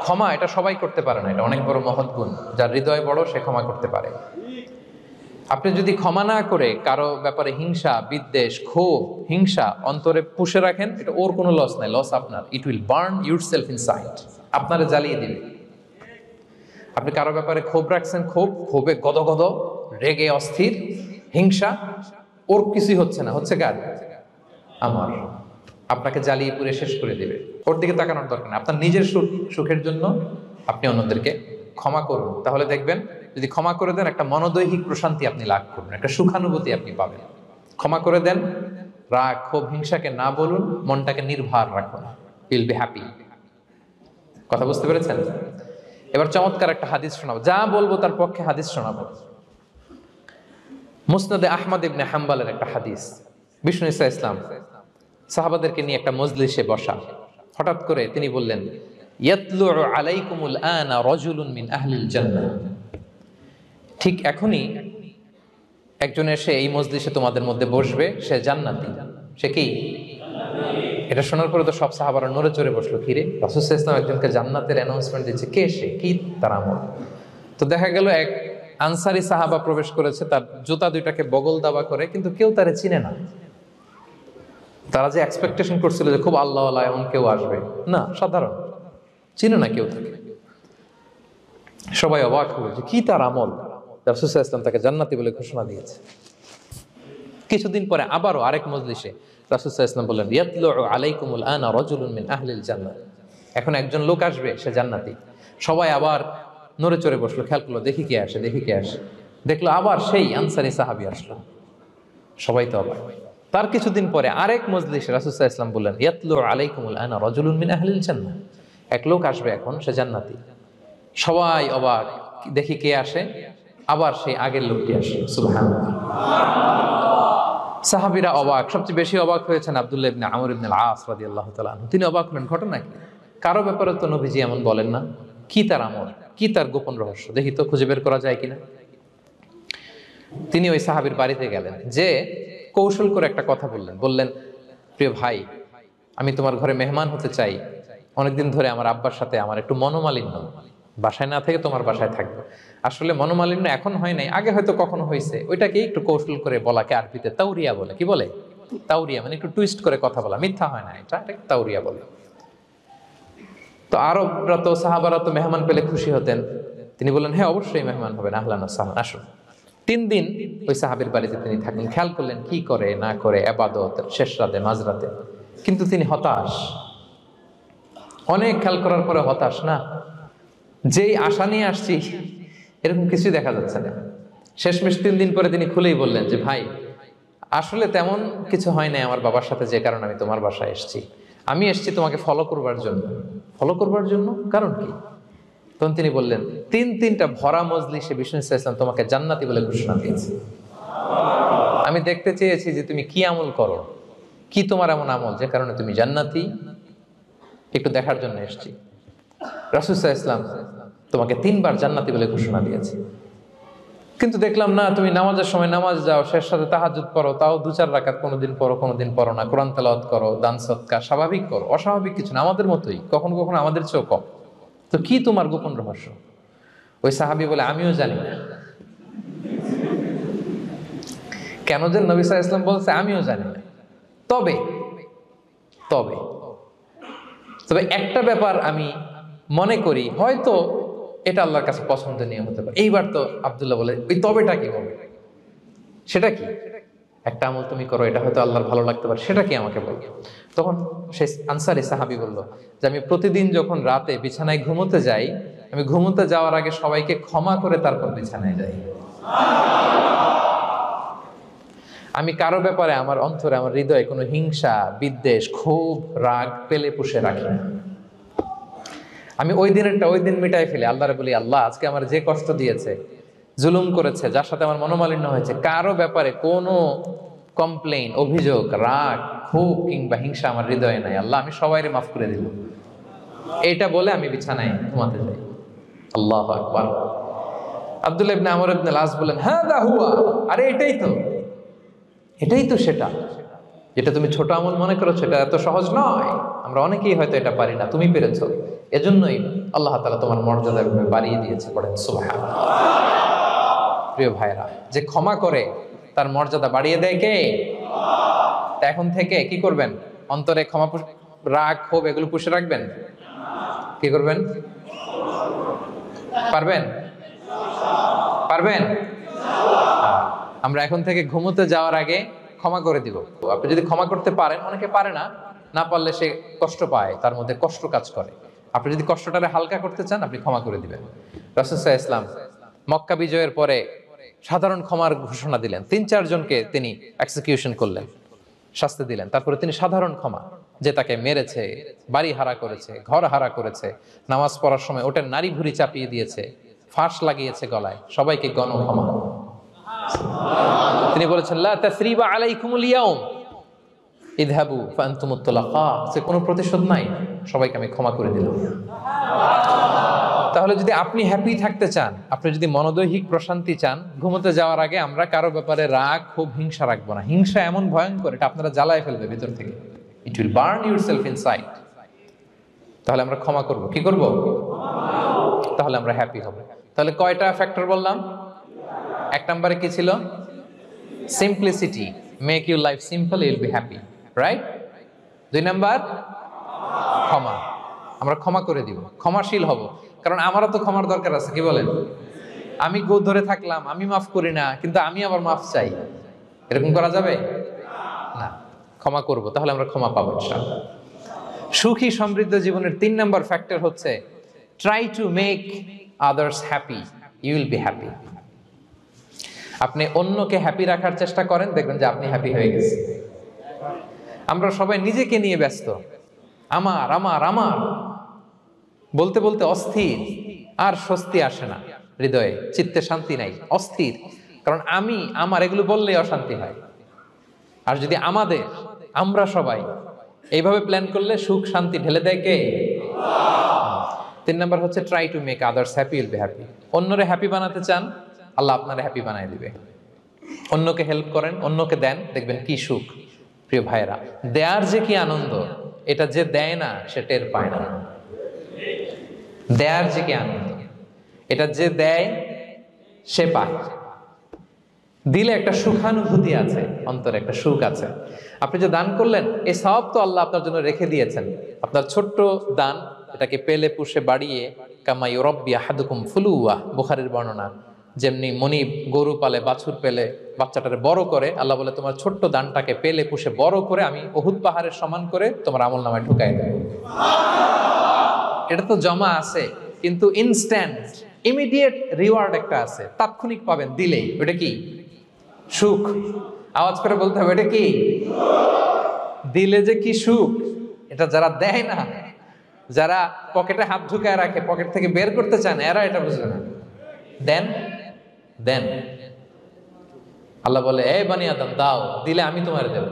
ক্ষমা এটা সবাই করতে পারে না, এটা অনেক বড় মহৎ গুণ। যার হৃদয় বড় সে ক্ষমা করতে পারে। আপনি যদি ক্ষমা না করে কারো ব্যাপারে হিংসা, বিদ্বেষ, ক্ষোভ, হিংসা অন্তরে পুষে রাখেন, এটা ওর কোনো লস নাই, লস আপনার। It will burn yourself inside, আপনারে জ্বালিয়ে দিবে। আপনি কারো ব্যাপারে ক্ষোভ রাখছেন, ক্ষোভে গদগদ, রেগে অস্থির, হিংসা, ওর কিছুই হচ্ছে না, হচ্ছে কার? আমার। আপনাকে জ্বালিয়ে পুড়ে শেষ করে দিবে। ওর দিকে তাকানোর দরকার নেই। আপনার নিজের সুখের জন্য আপনি অন্যদেরকে ক্ষমা করুন। তাহলে দেখবেন, যদি ক্ষমা করে দেন, একটা মনোদৈহিক প্রশান্তি আপনি লাভ করবেন, একটা সুখানুভূতি আপনি পাবেন। ক্ষমা করে দেন, রাগ, ক্ষোভ, হিংসাকে না বলুন, মনটাকে নির্ভার রাখুন, উইল বি হ্যাপি। কথা বুঝতে পেরেছেন? এবার চমৎকার একটা হাদিস শোনাবো, যা বলবো তার পক্ষে হাদিস শোনাবো। মুসনাদে আহমদ ইবনে হাম্বলের একটা হাদিস। বিষ্ণু ইসা ইসলাম সাহাবাদেরকে নিয়ে একটা মজলিসে বসা, হঠাৎ করে তিনি বললেন, ইয়াতলু আলাইকুমুল আনা রাজুলুন মিন আহলিল জান্নাহ। ঠিক এখনই একজন এসে এই মজলিসে তোমাদের মধ্যে বসবে, সে জান্নাতি। সে কি? এটা শোনার পরে তো সব সাহাবারা নড়ে চড়ে বসলো। কিরে, রাসূল সাল্লাল্লাহু আলাইহি ওয়াসাল্লাম একজনকে জান্নাতের অ্যানাউন্সমেন্ট দিচ্ছে, কে সে, কি তার আমল? তো দেখা গেল এক আনসারি সাহাবা প্রবেশ করেছে, তার জুতা দুইটাকে বগল দাবা করে, কিন্তু কেউ তারে চিনে না। তারা যে এক্সপেকটেশন করছিল যে খুব আল্লাহওয়ালা এমন কেউ আসবে, না, সাধারণ, চিনে না কেউ তাকে। সবাই অবাক হলো যে কি তার আমল, রাসূল সাল্লাল্লাহু আলাইহি ওয়াসাল্লাম তাকে জান্নাতি বলে ঘোষণা দিয়েছে। কিছুদিন পরে আবারও আরেক মজলিসে রাসূল সাল্লাল্লাহু আলাইহি ওয়াসাল্লাম বললেন, ইয়াতলু আলাইকুমুল আনা রাজুলুন মিন আহলিল জান্নাহ। এখন একজন লোক আসবে, সে জান্নাতি। সবাই আবার নড়ে চড়ে বসলো, খেয়াল করলো, দেখি কে আসে, দেখি কে আসে। দেখলো আবার সেই আনসারী সাহাবী আসলো। সবাই তো অবাক। তার কিছুদিন পরে আরেক মজলিসে রাসূল সাল্লাল্লাহু আলাইহি ওয়াসাল্লাম বললেন, ইয়াতলু আলাইকুমুল আনা রাজুলুন মিন আহলিল জান্নাহ। এক লোক আসবে এখন, সে জান্নাতি। সবাই অবাক, দেখি কে আসে, আবার সেই আগের লোকটি আসে। সুবহানাল্লাহ। সাহাবীরা অবাক, সবচেয়ে বেশি অবাক হয়েছেন আব্দুল্লাহ ইবনে আমর ইবনে আল-আস রাদিয়াল্লাহু তাআলা আনহু। তিনি অবাক হলেন, ঘটনা কি? কারো ব্যাপারে তো নবীজি এমন বলেন না, কি তার আমল, কি তার গোপন রহস্য, দেখি তো খুঁজে বের করা যায় কিনা। তিনি ওই সাহাবীর বাড়িতে গেলেন, যে কৌশল করে একটা কথা বললেন, প্রিয় ভাই, আমি তোমার ঘরে মেহমান হতে চাই। অনেকদিন ধরে আমার আব্বার সাথে আমার একটু মনোমালিন্য, বাসায় না থেকে তোমার বাসায় থাকবো। আসলে মনোমালিন্য এখন হয় নাই, আগে হয়তো কখনো হয়েছে। ওইটাকে একটু কৌশল করে বলাকে আরবিতে তাওরিয়া বলে। কি বলে? তাওরিয়া, মানে একটু টুইস্ট করে কথা বলা, মিথ্যা হয় না, এটা তাওরিয়া বলে। তো আরবরা তো, সাহাবারা তো মেহমান পেলে খুশি হতেন। তিনি বললেন, হ্যাঁ অবশ্যই মেহমান হবেন, আহলান ওয়া সাহলান, আসুন। 3 দিন ওই সাহাবীর বাড়িতে তিনি থাকলেন। খেয়াল করলেন কি করে না করে, ইবাদত, শেষ রাতে, মাঝরাতে। কিন্তু তিনি হতাশ, অনেক খেয়াল করার পরে হতাশ। না, যেই আশা নিয়ে আসছি এরকম কিছুই দেখা যাচ্ছে না। শেষমেশ 3 দিন পরে তিনি খুলেই বললেন যে, ভাই আসলে তেমন কিছু হয় নাই আমার বাবার সাথে, যে কারণে আমি তোমার বাসায় এসেছি। আমি এসেছি তোমাকে ফলো করবার জন্য। ফলো করবার জন্য? কারণ কি? তখন তিনি বললেন, 3টা ভরা মজলিসে বিষ্ণু সাল্লাল্লাহু আলাইহি ওয়াসাল্লাম তোমাকে জান্নাতি বলে ঘোষণা দিয়েছে। আমি দেখতে চেয়েছি যে তুমি কি আমল করো, কি তোমার এমন আমল যে কারণে তুমি জান্নাতি, একটু দেখার জন্য এসেছি। রাসূল সাল্লাল্লাহু আলাইহি ওয়াসাল্লাম তোমাকে 3 বার জান্নাতি বলে ঘোষণা দিয়েছে, কিন্তু দেখলাম না, তুমি নামাজের সময় নামাজ যাও, শেষ সাথে তাহাজ্জুদ পড়ো, তাও 2-4 রাকাত, কোনোদিন পড়ো কোনোদিন পড়ো না, কোরআন তেলাওয়াত করো, দান সদকা স্বাভাবিক করো, অস্বাভাবিক কিছু না, আমাদের মতোই, কখনো কখনো আমাদের চেয়েও কম। তো কি তোমার গোপন রহস্য? ওই সাহাবী বলে, আমিও জানি না। কেন যে নবী সাল্লাল্লাহু আলাইহি ওয়াসাল্লাম বলছে আমিও জানি না। তবে তবে তবে একটা ব্যাপার আমি মনে করি, হয়তো এটা আল্লাহর কাছে পছন্দনীয় হতে পারে। এইবার তো আব্দুল্লাহ বলে, ওই তবেটা কি বলবে? সেটা কি? একটা আমল তুমি করো, এটা হয়তো আল্লাহর ভালো লাগতে পারে, সেটা কি আমাকে বলো। তখন সেই আনসারী সাহাবী বলল যে আমি প্রতিদিন যখন রাতে বিছানায় ঘুমোতে যাই, আমি ঘুমোতে যাওয়ার আগে সবাইকে ক্ষমা করে তারপর বিছানায় যাই। আমি কারো ব্যাপারে আমার অন্তরে, আমার হৃদয়ে কোনো হিংসা, বিদ্বেষ, ক্ষোভ, রাগ পেলে পুষে রাখি না। আমি ওই দিনেরটা ওই দিন মিটাই ফেলি। আল্লাহরে বলি, আল্লাহ আজকে আমার যে কষ্ট দিয়েছে, জুলুম করেছে, যার সাথে আমার মনোমালিন্য হয়েছে, কারো ব্যাপারে কোনো কমপ্লেইন, অভিযোগ, রাগ, ক্ষোভ কিংবা হিংসা আমার হৃদয়ে নাই। আল্লাহ আমি সবাইরে মাফ করে দিব। এইটা বলে আমি বিছানায় ঘুমাতে যাই। আল্লাহু আকবার। আব্দুল্লাহ ইবনে আমর ইবনে আল-আস বলেন, হাদা হুয়া, আরে এটাই তো সেটা যেটা তুমি ছোট আমল মনে করছো, এটা এত সহজ নয়। আমরা অনেকেই হয়তো এটা পারি না, তুমি পেরেছো। এজন্যই আল্লাহ তাআলা তোমার মর্যাদা বাড়িয়ে দিয়েছে। পড়েন সুবহানাল্লাহ। প্রিয় ভাইরা, যে ক্ষমা করে তার মর্যাদা বাড়িয়ে দেয় কে? তা এখন থেকে কি করবেন? অন্তরে ক্ষমা, রাগ, ক্ষোভ এগুলো পুষে রাখবেন। কি করবেন? পারবেন? আমরা এখন থেকে ঘুমোতে যাওয়ার আগে ক্ষমা করে দিব। আপনি যদি ক্ষমা করতে পারেন, অনেকে পারে না, না পারলে সে কষ্ট পায়, তার মধ্যে কষ্ট কাজ করে। আপনি যদি কষ্টটারে হালকা করতে চান, আপনি ক্ষমা করে দিবেন। রাসূল সাল্লাল্লাহু আলাইহি ওয়াসাল্লাম মক্কা বিজয়ের পরে সাধারণ ক্ষমার ঘোষণা দিলেন। ৩-৪ জনকে তিনি এক্সিকিউশন করলেন, শাস্তি দিলেন। তারপরে তিনি সাধারণ ক্ষমা, যে তাকে মেরেছে, বাড়ি হারা করেছে, ঘর হারা করেছে, নামাজ পড়ার সময় ওটা নারী ভুঁড়ি চাপিয়ে দিয়েছে, ফাঁস লাগিয়েছে গলায়, সবাইকে গণ ক্ষমা। তিনি বলেছেন, লা তাসরিবা আলাইকুমুল ইয়াউম ইযহাবু ফাআনতুমুত তুলাকা, যে কোনো প্রতিশোধ নাই, সবাইকে আমি ক্ষমা করে দিলাম। তাহলে যদি আপনি হ্যাপি থাকতে চান, আপনি যদি মনোদৈহিক প্রশান্তি চান, ঘুমোতে যাওয়ার আগে আমরা কারো ব্যাপারে রাগ, ক্ষোভ, হিংসা রাখবো না। হিংসা এমন ভয়ঙ্কর, এটা আপনারা জ্বালায় ফেলবে ভিতর থেকে। It will burn yourself inside. তাহলে আমরা ক্ষমা করব। কি করব? তাহলে আমরা হ্যাপি হব। তাহলে কয়টা ফ্যাক্টর বললাম? 1 নম্বরে কি ছিল? Simplicity, make your life simple, you will be happy, right? 2 number ক্ষমা, আমরা ক্ষমা করে দিব, ক্ষমাশীল হব। কারণ আমারও তো ক্ষমার দরকার আছে, কি বলেন? আমি গো ধরে থাকলাম, আমি মাফ করি না, কিন্তু আমি আবার মাফ চাই, এরকম করা যাবে না। ক্ষমা করব, তাহলে আমরা ক্ষমা পাবো ইনশাআল্লাহ। সুখী সমৃদ্ধ জীবনের 3 নাম্বার ফ্যাক্টর হচ্ছে try to make others happy, you will be happy. আপনি অন্যকে হ্যাপি রাখার চেষ্টা করেন, দেখবেন যে আপনি হ্যাপি হয়ে গেছেন। আমরা সবাই নিজেকে নিয়ে ব্যস্ত, আমার আমার আমার বলতে বলতে অস্থির, আর স্বস্তি আসে না হৃদয়ে, চিত্তে শান্তি নাই, অস্থির। কারণ আমি আমার এগুলো বললেই অশান্তি হয়। আর যদি আমরা সবাই এইভাবে প্ল্যান করলে সুখ শান্তি ঢেলে দেয় কে? 3 নাম্বার হচ্ছে try to make others happy, will be happy. অন্যরে হ্যাপি বানাতে চান, আল্লাহ আপনারে হ্যাপি বানায় দিবে। অন্যকে হেল্প করেন, অন্যকে দেন, দেখবেন কি সুখ। প্রিয় ভাইয়েরা, দেয়ার যে কি আনন্দ, এটা যে দেয় না সে টের পায় না। দেয়ার যে কি আনন্দ, এটা যে দেয় সে পায়। দিলে একটা সুখানুভূতি আছে, অন্তরে একটা সুখ আছে। আপনি যে দান করলেন, এই সওয়াব তো আল্লাহ আপনার জন্য রেখে দিয়েছেন। আপনার ছোট্ট দান, এটাকে পেলে পুষে বাড়িয়ে, কামা ইউরাব্বি আহাদুকুম ফুলুয়া, বুখারীর বর্ণনা, যেমনি মনিব গরু পালে, বাছুর পেলে বাচ্চাটারে বড় করে, আল্লাহ বলে তোমার ছোট্ট দানটাকে পেলে পুষে বড় করে আমি উহুদ পাহাড়ের সমান করে তোমার আমলনামায় ঢুকাই দেব। এটা তো জমা আছে, কিন্তু ইনস্ট্যান্ট ইমিডিয়েট রিওয়ার্ড একটা আছে, তাৎক্ষণিক পাবেন দিলেই। ওটা কি? সুখ। আওয়াজ করে বলতে হবে, এটা কি? দিলে যে কি সুখ, এটা যারা দেয় না, যারা পকেটে হাত ঢুকায় রাখে, পকেট থেকে বের করতে চান, এরা এটা বুঝবে না। দেন দেন, আল্লাহ বলে, এ বানি আদম দাও, দিলে আমি তোমার দেব।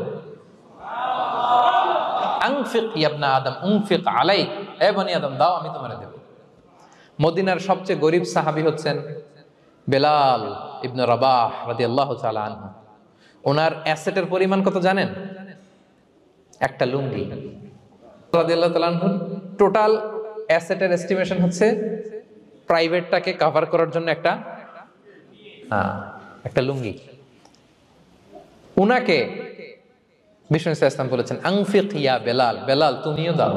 আনফিক ইয়া ইবনা আদম উনফিক আলাইক, এ বানি আদম দাও, আমি তোমার দেব। মদিনার সবচেয়ে গরিব সাহাবী হচ্ছেন বেলাল ইবনে রাবাহ রাদিয়াল্লাহু তাআলা আনহু। ওনার অ্যাসেটের পরিমাণ কত জানেন? একটা লুঙ্গি। রাদিয়াল্লাহু তাআলা আনহু টোটাল অ্যাসেটের এস্টিমেশন হচ্ছে প্রাইভেটটাকে কভার করার জন্য একটা লুঙ্গি। উনাকে বিষ্ণু ইসলাম বলেছেন আনফিক ইয়া বেলাল, বেলাল তুমিও দাও।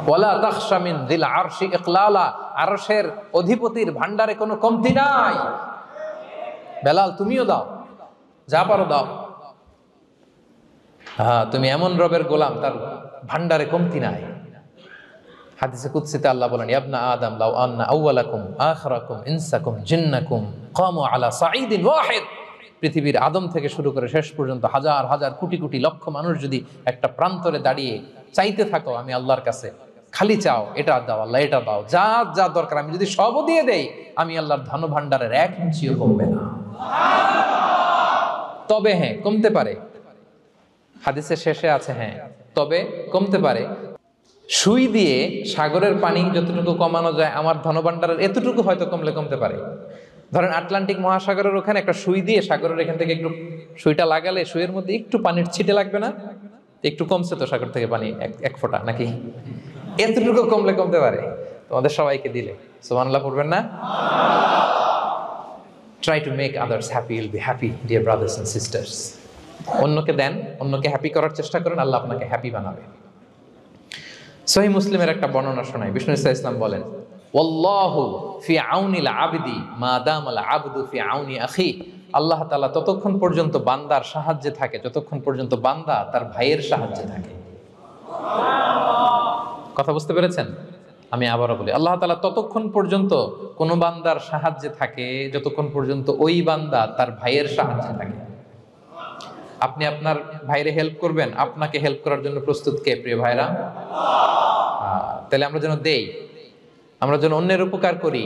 ওয়ালা তাখশা মিন যিল আরশি ইকলালা, আরশের অধিপতির ভান্ডারে কোনো কমতি নাই, বেলাল তুমিও দাও, যা পারো দাও। হ্যাঁ, তুমি এমন রবের গোলাম তার ভান্ডারে কমতি নাই। হাদিসে কুদসিতে আল্লাহ বলেন, ইবনা আদম লাউ আন্না আউওয়ালাকুম আখিরাকুম ইনসাকুম জিন্নাকুম কামু আলা সাঈদিন ওয়াহিদ, পৃথিবীর আদম থেকে শুরু করে শেষ পর্যন্ত হাজার হাজার কোটি কোটি লক্ষ মানুষ যদি একটা প্রান্তরে দাঁড়িয়ে চাইতে থাকো আমি আল্লাহর কাছে, খালি চাও এটা দাও আল্লাহ, এটা দাও, যা যা দরকার আমি যদি সবও দিয়ে দেই, আমি আল্লাহর ধন ভান্ডারের 1 ইঞ্চিও কমবে না। তবে হ্যাঁ, কমতে পারে, হাদিসের শেষে আছে হ্যাঁ তবে কমতে পারে। সুই দিয়ে সাগরের পানি যতটুকু কমানো যায় আমার ধনভাণ্ডারের এতটুকু হয়তো কমলে কমতে পারে। ধরেন আটলান্টিক মহাসাগরের ওখানে একটা সুই দিয়ে সাগরের এখান থেকে একটু সুইটা লাগালে সুইয়ের মধ্যে একটু পানির ছিটে লাগবে না? একটু কমছে তো সাগর থেকে পানি, এক ফোঁটা নাকি, এতটুকু কমলে কমতে পারে। তোমাদের সবাইকে দিলে সুবহানাল্লাহ পড়বেন না? Try to make others happy, will be happy dear brothers and sisters. অন্যকে দেন, অন্যকে হ্যাপি করার চেষ্টা করেন, আল্লাহ আপনাকে হ্যাপি বানাবে। সহিহ মুসলিমের একটা বর্ণনা শোনায়, বিষ্ণু ইসলাম বলেন, ওয়াল্লাহু ফি আউনিল আবদি মা দামাল আবদু ফি আউনি আখি, আল্লাহ তাআলা ততক্ষণ পর্যন্ত বান্দার সাহায্যে থাকে যতক্ষণ পর্যন্ত বান্দা তার ভাইয়ের সাহায্যে থাকে। কথা বুঝতে পেরেছেন? আমি আবারও বলি, আল্লাহ তাআলা ততক্ষণ পর্যন্ত কোন বান্দার সাহায্যে থাকে যতক্ষণ পর্যন্ত ওই বান্দা তার ভাইয়ের সাহায্যে থাকে। আপনি আপনার ভাইরে হেল্প করবেন, আপনাকে হেল্প করার জন্য প্রস্তুত কে প্রিয় ভাইরা? তাহলে আমরা যেন দেই, আমরা যেন অন্যের উপকার করি,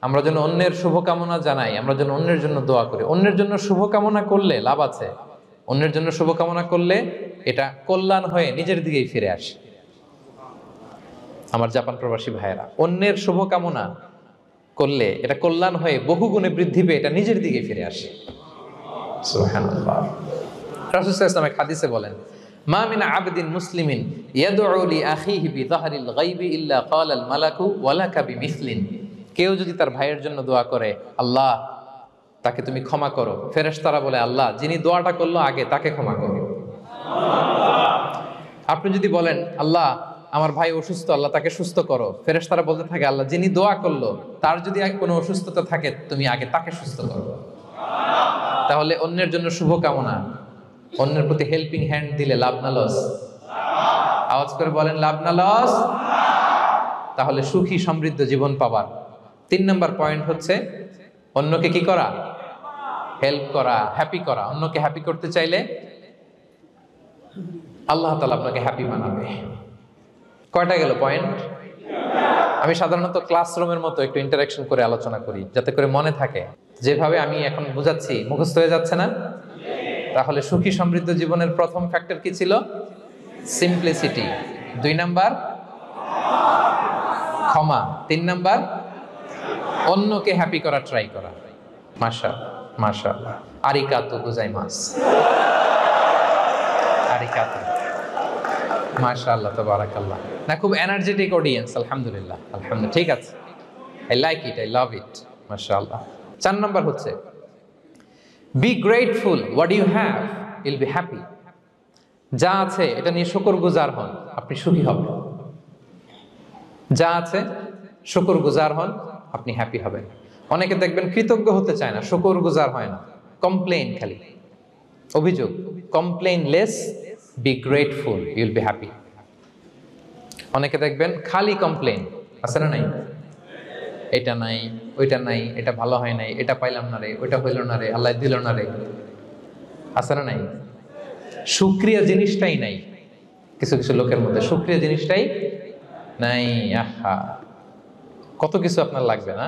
আমরা যেন অন্যের শুভকামনা জানাই, আমরা যেন অন্যের জন্য দোয়া করি। অন্যের জন্য শুভকামনা করলে লাভ আছে, অন্যের জন্য শুভকামনা করলে এটা কল্যাণ হয়ে নিজের দিকেই ফিরে আসে। আমার জাপান প্রবাসী ভাইয়েরা, অন্যের শুভকামনা করলে এটা কল্যাণ হয়ে বহুগুণে বৃদ্ধি পেয়ে এটা নিজের দিকে ফিরে আসে। সুবহানাল্লাহ। রাসূল সাল্লাল্লাহু আলাইহি ওয়াসাল্লাম হাদিসে বলেন, মা মিন আবদিন মুসলিমিন ইয়াদউ লি আখিহি বিযাহরিল গায়বি ইল্লা ক্বালাল মালাকু ওয়ালাকা বিমিসলিন, কেউ যদি তার ভাইয়ের জন্য দোয়া করে আল্লাহ তাকে তুমি ক্ষমা করো, ফেরেশতারা বলে আল্লাহ যিনি দোয়াটা করলো আগে তাকে ক্ষমা করো। আপনি যদি বলেন আল্লাহ আমার ভাই অসুস্থ, আল্লাহ তাকে সুস্থ করো, ফেরেশতারা বলতে থাকে আল্লাহ যিনি দোয়া করলো তার যদি কোনো অসুস্থতা থাকে তুমি আগে তাকে সুস্থ করো। তাহলে অন্যের জন্য শুভকামনা, অন্যের প্রতি হেল্পিং হ্যান্ড দিলে লাভ না লস? আওয়াজ করে বলেন লাভ না লস? তাহলে সুখী সমৃদ্ধ জীবন পাবার 3 নম্বর পয়েন্ট হচ্ছে অন্যকে কি করা? হেল্প করা, হ্যাপি করা। অন্যকে হ্যাপি করতে চাইলে আল্লাহ তাআলা আপনাকে হ্যাপি বানাবে। কয়টা গেল পয়েন্ট? আমি সাধারণত ক্লাসরুমের মতো একটু ইন্টারঅ্যাকশন করে আলোচনা করি যাতে করে মনে থাকে। যেভাবে আমি এখন বোঝাচ্ছি মুখস্থ হয়ে যাচ্ছে না? তাহলে সুখী সমৃদ্ধ জীবনের প্রথম ফ্যাক্টর কি ছিল? সিম্পলিসিটি। 2 নাম্বার ক্ষমা। 3 নাম্বার অন্যকে হ্যাপি করা ট্রাই করা। মাশাআল্লাহ আরিগাতো গোজাইমাস। আরিগাতো মাশাআল্লাহ তাবারাকাল্লাহ। না, খুব এনার্জেটিক অডিয়েন্স, আলহামদুলিল্লাহ আলহামদুলিল্লাহ, ঠিক আছে, I like it, I love it, মাশাআল্লাহ। 4 নাম্বার হচ্ছে be grateful what you have, you'll be happy. যা আছে এটা নিয়ে শুকরগুজার হন, আপনি সুখী হবেন। যা আছে শুকরগুজার হন, আপনি হ্যাপি হবেন। অনেকে দেখবেন কৃতজ্ঞ হতে চায় না, শুকরগুজার হয় না, কমপ্লেইন, খালি অভিযোগ। Complain less, be grateful, Yule be happy. অনেকে দেখবেন খালি কমপ্লেইন, আছে না নাই? এটা নাই, ওইটা নাই, এটা ভালো হয় নাই, এটা পাইলাম না রে, ওইটা হইল না রে, আল্লাহ দিল না রে, আছে না নাই? শুকরিয়া জিনিসটাই নাই কিছু কিছু লোকের মধ্যে, শুকরিয়া জিনিসটাই নাই। আহা, কত কিছু আপনার লাগবে না?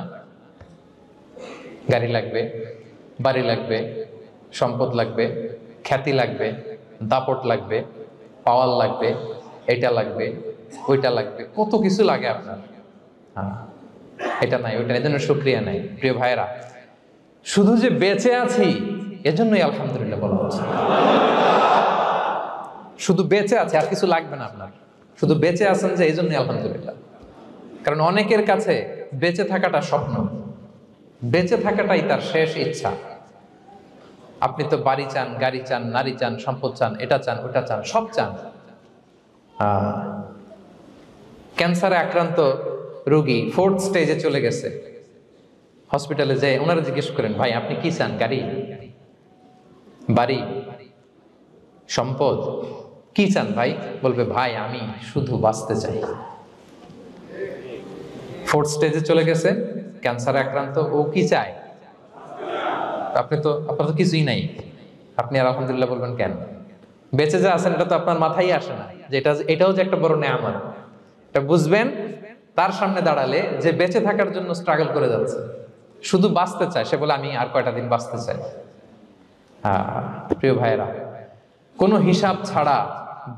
গাড়ি লাগবে, বাড়ি লাগবে, সম্পদ লাগবে, খ্যাতি লাগবে, দাপট লাগবে, পাওয়ার লাগবে, এটা লাগবে, ওইটা লাগবে, কত কিছু লাগে আপনার। হ্যাঁ, এটা নাই, ওইটা, এই জন্য শুকরিয়া নাই। প্রিয় ভাইরা, শুধু যে বেঁচে আছি এজন্যই আলহামদুলিল্লাহ বলা হচ্ছে। শুধু বেঁচে আছে, আর কিছু লাগবে না আপনার, শুধু বেঁচে আছেন যে এই জন্যই আলহামদুলিল্লাহ। কারণ অনেকের কাছে বেঁচে থাকাটা স্বপ্ন, বেঁচে থাকাটাই তার শেষ ইচ্ছা। আপনি তো বাড়ি চান, গাড়ি চান, নারী চান, সম্পদ চান, এটা চান, ওটা চান, সব চান। ক্যান্সারে আক্রান্ত রোগী 4th স্টেজে চলে গেছে, হসপিটালে যে ওনারা জিজ্ঞেস করেন, ভাই আপনি কি চান? গাড়ি, বাড়ি, সম্পদ, কি চান ভাই? বলবে, ভাই আমি শুধু বাঁচতে চাই। 4th স্টেজে চলে গেছে, ক্যান্সারে আক্রান্ত, ও কি চায়? আপনার তো কিছুই নাই, আপনি আর আলহামদুলিল্লাহ বলবেন কেন? বেঁচে যা আছেন এটা তো আপনার মাথায় আসে না যে এটাও যে একটা বড় নেয়ামত। এটা বুঝবেন তার সামনে দাঁড়ালে যে বেঁচে থাকার জন্য স্ট্রাগল করে যাচ্ছে, শুধু বাঁচতে চায়, সে বলে আমি আর কয়টা দিন বাঁচতে চাই। প্রিয় ভাইয়েরা, কোনো হিসাব ছাড়া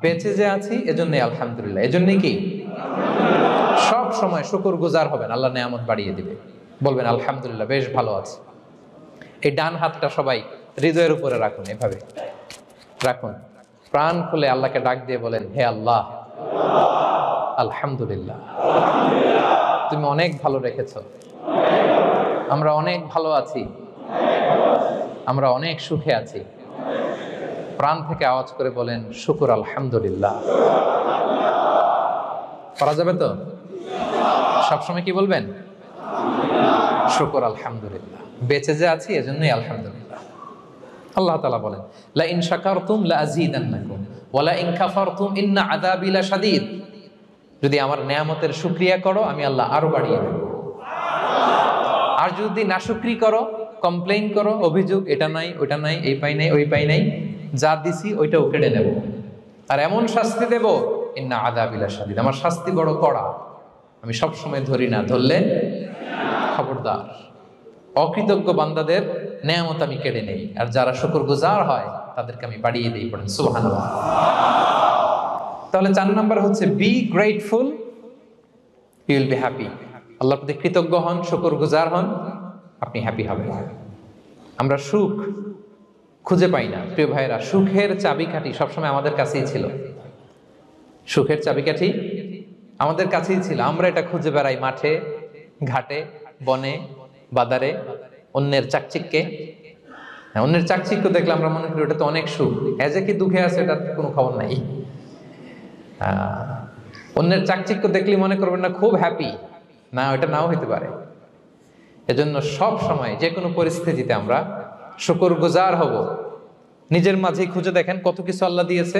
বেঁচে যে আছি এজন্য আলহামদুলিল্লাহ। এজন্য কি সব সময় শুকর গুজার হবেন, আল্লাহ নেয়ামত বাড়িয়ে দিবে, বলবেন আলহামদুলিল্লাহ বেশ ভালো আছে। এই ডান হাতটা সবাই হৃদয়ের উপরে রাখুন, এভাবে রাখুন, প্রাণ খুলে আল্লাহকে ডাক দিয়ে বলেন, হে আল্লাহ আলহামদুলিল্লাহ, তুমি অনেক ভালো রেখেছ, আমরা অনেক ভালো আছি, আমরা অনেক সুখে আছি। প্রাণ থেকে আওয়াজ করে বলেন শুকুর আলহামদুলিল্লাহ। করা যাবে তো? সবসময় কি বলবেন? শুকুর আলহামদুলিল্লাহ, বেঁচে যে আছি এজন্যই আলহামদুলিল্লাহ। আল্লাহ তাআলা বলেন, লা ইন শাকারতুম লা আযীদান্নাকুম ওয়া লা ইন কাফারতুম ইন্না আযাবি লাশাদীদ। যদি আমার নেয়ামতের শুকরিয়া করো আমি আল্লাহ আরো বাড়িয়ে দেব, আর যদি নাশুকরি করো, কমপ্লেইন করো, অভিযোগ এটা নাই ওটা নাই, এই পাই নাই ওই পাই নাই, যা দিছি ওইটাও কেড়ে নেব, আর এমন শাস্তি দেব, ইন্না আযাবি লাশাদীদ, আমার শাস্তি বড় কড়া, আমি সব সময় ধরি না, ধরলে খবরদার। অকৃতজ্ঞ বান্দাদের নেয়ামত আমি কেড়ে নেই, আর যারা শুকরগুজার হয় তাদেরকে আমি বাড়িয়ে দিই। পড়েন সুবহানাল্লাহ। তাহলে 4 নাম্বার হচ্ছে be grateful, you will be happy. আল্লাহর প্রতি কৃতজ্ঞ হন, শুকরগুজার হন, আপনি হ্যাপি হবেন। আমরা সুখ খুঁজে পাই না প্রিয় ভাইয়েরা, সুখের চাবিকাঠি সবসময় আমাদের কাছেই ছিল, সুখের চাবিকাঠি আমাদের কাছেই ছিল। আমরা এটা খুঁজে বেড়াই মাঠে, ঘাটে, বনে, বাজারে, অন্যের চাকচিক্যে। অন্যের চাকচিক্য দেখলে আমরা মনে করি ওটা তো অনেক সুখ, এজে কি দুঃখে আছে এটার কোনো খবর নাই। অন্যের চাকচিক্য দেখলে মনে করবেন না খুব হ্যাপি, না ওটা নাও হইতে পারে। এজন্য সব সময় যে কোনো পরিস্থিতিতে আমরা শুকরগুজার হব। নিজের মাঝেই খুঁজে দেখেন কত কিছু আল্লাহ দিয়েছে,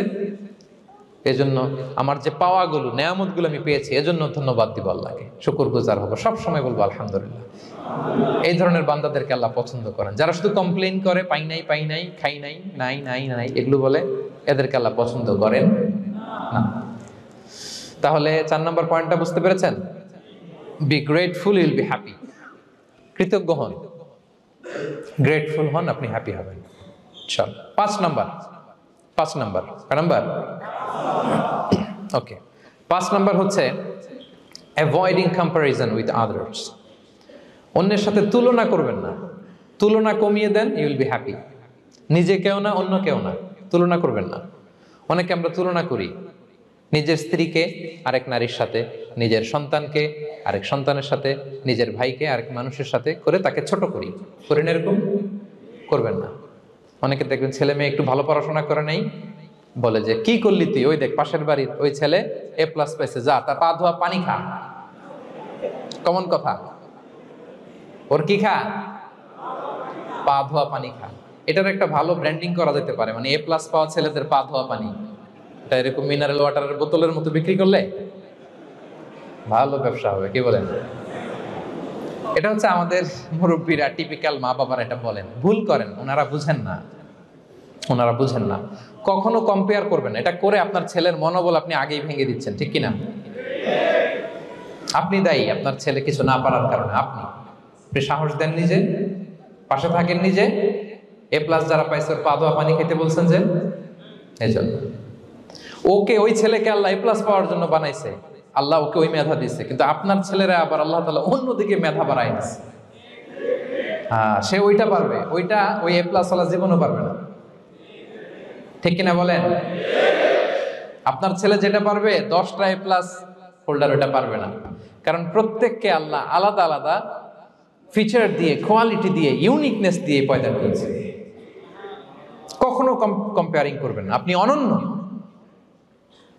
এজন্য আমার যে পাওয়াগুলো, নেয়ামতগুলো আমি পেয়েছি এজন্য ধন্যবাদ দিব আল্লাহকে, শুকরগুজার হব, সব সময় বলবো আলহামদুলিল্লাহ। এই ধরনের বান্দাদেরকে আল্লাহ পছন্দ করেন। যারা শুধু কমপ্লেইন করে, পাই নাই পাই নাই, খাই নাই, নাই নাই নাই এগুলো বলে, এদেরকে আল্লাহ পছন্দ করেন না। তাহলে 4 নম্বর পয়েন্টটা বুঝতে পেরেছেন? Be grateful, you will be happy. কৃতজ্ঞ হন, গ্রেটফুল হন, আপনি হ্যাপি হবেন। চল 5 নাম্বার ওকে, 5 নাম্বার হচ্ছে অ্যাভয়েডিং কম্প্যারিজন উইথ আদার্স। অন্যের সাথে তুলনা করবেন না, তুলনা কমিয়ে দেন, ইউ উইল বি হ্যাপি। নিজে কেউ না, অন্য কেউ না, তুলনা করবেন না। অনেকে আমরা তুলনা করি, নিজের স্ত্রীকে আরেক নারীর সাথে, নিজের সন্তানকে আরেক সন্তানের সাথে, নিজের ভাইকে আরেক মানুষের সাথে করে তাকে ছোট করি না, এরকম করবেন না। অনেকে দেখবেন ছেলে মেয়ে একটু ভালো পড়াশোনা করে নেই, বলে যে কি করলি তুই, ওই দেখ পাশের বাড়ির ওই ছেলে A+ পাইছে, যা তার পা ধোয়া পানি খা। কমন কথা, ওর কি খা? পা ধোয়া পানি খা। এটার একটা ভালো ব্র্যান্ডিং করা যেতে পারে, মানে A+ পাওয়া ছেলেদের পা ধোয়া পানি, এটা এরকম মিনারেল ওয়াটারের বোতলের মতো বিক্রি করলে ভালো ব্যবসা হবে, কি বলেন? এটা হচ্ছে আমাদের মুরব্বীরা, টিপিক্যাল মা বাবারা এটা বলেন, ভুল করেন, ওনারা বুঝেন না। কখনো কম্পেয়ার করবেন, এটা করে আপনার ছেলের মনোবল আপনি আগেই ভেঙে দিচ্ছেন, ঠিক কিনা? আপনি দায়ী আপনার ছেলে কিছু না পারার কারণে। আপনি সাহস দেন নিজে, পাশে থাকেন নিজে। A+ যারা পাইছে ওর পা ধোয়া পানি খেতে বলছেন যে, এই জন্য ওকে, ওই ছেলেকে আল্লাহ A+ পাওয়ার জন্য বানাইছে, আল্লাহ ওকে ওই মেধা দিচ্ছে, কিন্তু আপনার ছেলেরা আবার আল্লাহ তাআলা অন্যদিকে মেধা বাড়াই দিচ্ছে। সে ওইটা পারবে, ওইটা ওই A+ ওয়ালা জীবনও পারবে না, ঠিক কিনা বলেন? আপনার ছেলে যেটা পারবে 10টা A+ হোল্ডার ওটা পারবে না, কারণ প্রত্যেককে আল্লাহ আলাদা আলাদা ফিচার দিয়ে, কোয়ালিটি দিয়ে, ইউনিকনেস দিয়ে পয়দা করেছে। কখনো কম্পেয়ারিং করবেন না। আপনি অনন্য,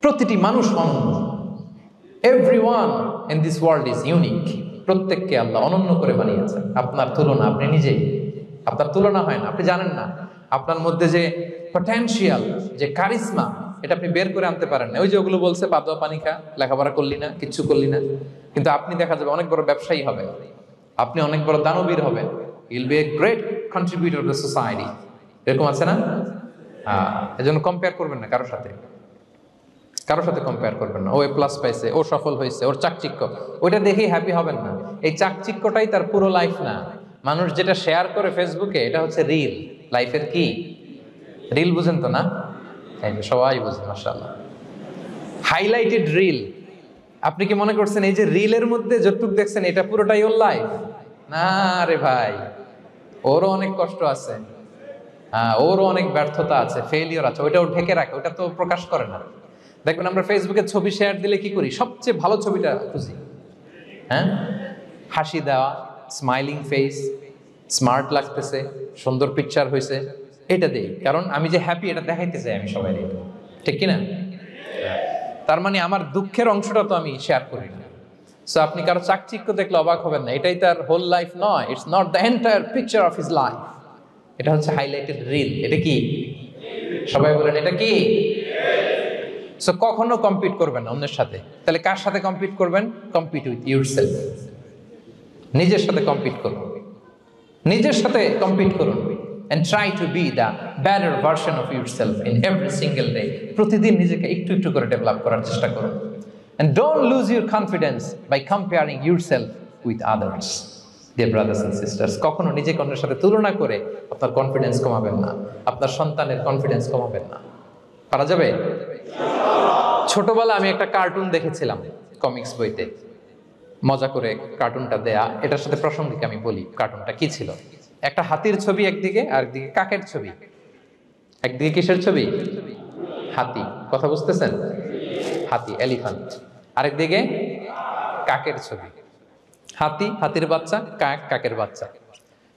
প্রতিটি মানুষ অনন্য। Everyone in this world is unique. প্রত্যেককে আল্লাহ অনন্য করে বানিয়েছেন। আপনার তুলনা আপনি নিজেই, আপনার তুলনা হয় না। আপনি জানেন না আপনার মধ্যে যে পটেনশিয়াল, যে কারিশমা, এটা আপনি বের করে আনতে পারেন না। ওই যে ওগুলো বলছে বাদ দাও, পানি খা, লেখাপড়া করলি না, কিচ্ছু করলি না, কিন্তু আপনি দেখা যাবে অনেক বড় ব্যবসায়ী হবেন, আপনি অনেক বড় দানবীর হবেন। You'll B a great contributor two society. এরকম আছে না? এজন্য কম্পেয়ার করবেন না কারোর সাথে, কারোর সাথে কম্পেয়ার করবেন না। ও প্লাস পাইছে, ও সফল হয়েছে, ওর চাকচিক্য, ওইটা দেখেই হ্যাপি হবেন না। এই চাকচিক্যটাই তার পুরো লাইফ না। মানুষ যেটা শেয়ার করে ফেসবুকে, এটা হচ্ছে রিল। লাইফের কি রিল? বুঝেন তো না? এই যে সবাই বুঝে, মাশাআল্লাহ। Highlighted reel. আপনি কি মনে করছেন এই যে রিলের মধ্যে যতটুকু দেখছেন এটা পুরোটাই ওর লাইফ? না রে ভাই, ওরও অনেক কষ্ট আছে, ওরও অনেক ব্যর্থতা আছে, ফেলিওর আছে, ওইটাও ঢেকে রাখে, ওটা তো প্রকাশ করে না। দেখবেন আমরা ফেসবুকে ছবি শেয়ার দিলে কি করি? সবচেয়ে ভালো ছবিটা খুঁজি, হ্যাঁ, হাসি দেওয়া, স্মাইলিং ফেস, স্মার্ট লাগতেছে, সুন্দর পিকচার হয়েছে, এটা দেই। কারণ আমি যে হ্যাপি এটা দেখাইতে চাই আমি সবাই, ঠিক কিনা? তার মানে আমার দুঃখের অংশটা তো আমি শেয়ার করি না। সো আপনি কারো চাকচিক্য দেখলে অবাক হবেন না, এটাই তার হোল লাইফ নয়। It's not the entire picture of his life. এটা হচ্ছে হাইলাইটেড রিল। এটা কি? সবাই বলেন এটা কি? সো কখনো কম্পিট করবেন না অন্যের সাথে। তাহলে কার সাথে কম্পিট করবেন? Compete with yourself. নিজের সাথে কম্পিট করুন, নিজের সাথে কম্পিট করুন। And try to be the better version of yourself in every single day. প্রতিদিন নিজেকে একটু একটু করে ডেভেলপ করার চেষ্টা করুন। And don't lose your confidence by comparing yourself with others. Dear brothers and sisters, কখনো নিজেকে অন্যের সাথে তুলনা করে আপনার কনফিডেন্স কমাবেন না, আপনার সন্তানের কনফিডেন্স কমাবেন না। পারা যাবে? ছোটবেলা আমি একটা কার্টুন দেখেছিলাম কমিক্স বইতে, মজা করে কার্টুনটা দেয়া। এটার সাথে প্রসঙ্গিক আমি বলি কার্টুনটা কি ছিল। একটা হাতির ছবি একদিকে, আর একদিকে কাকের ছবি। একদিকে কিসের ছবি? হাতি। কথা বুঝতেছেন? হাতি, এলিফ্যান্ট। আরেকদিকে কাকের ছবি। হাতি, হাতির বাচ্চা, কাক, কাকের বাচ্চা।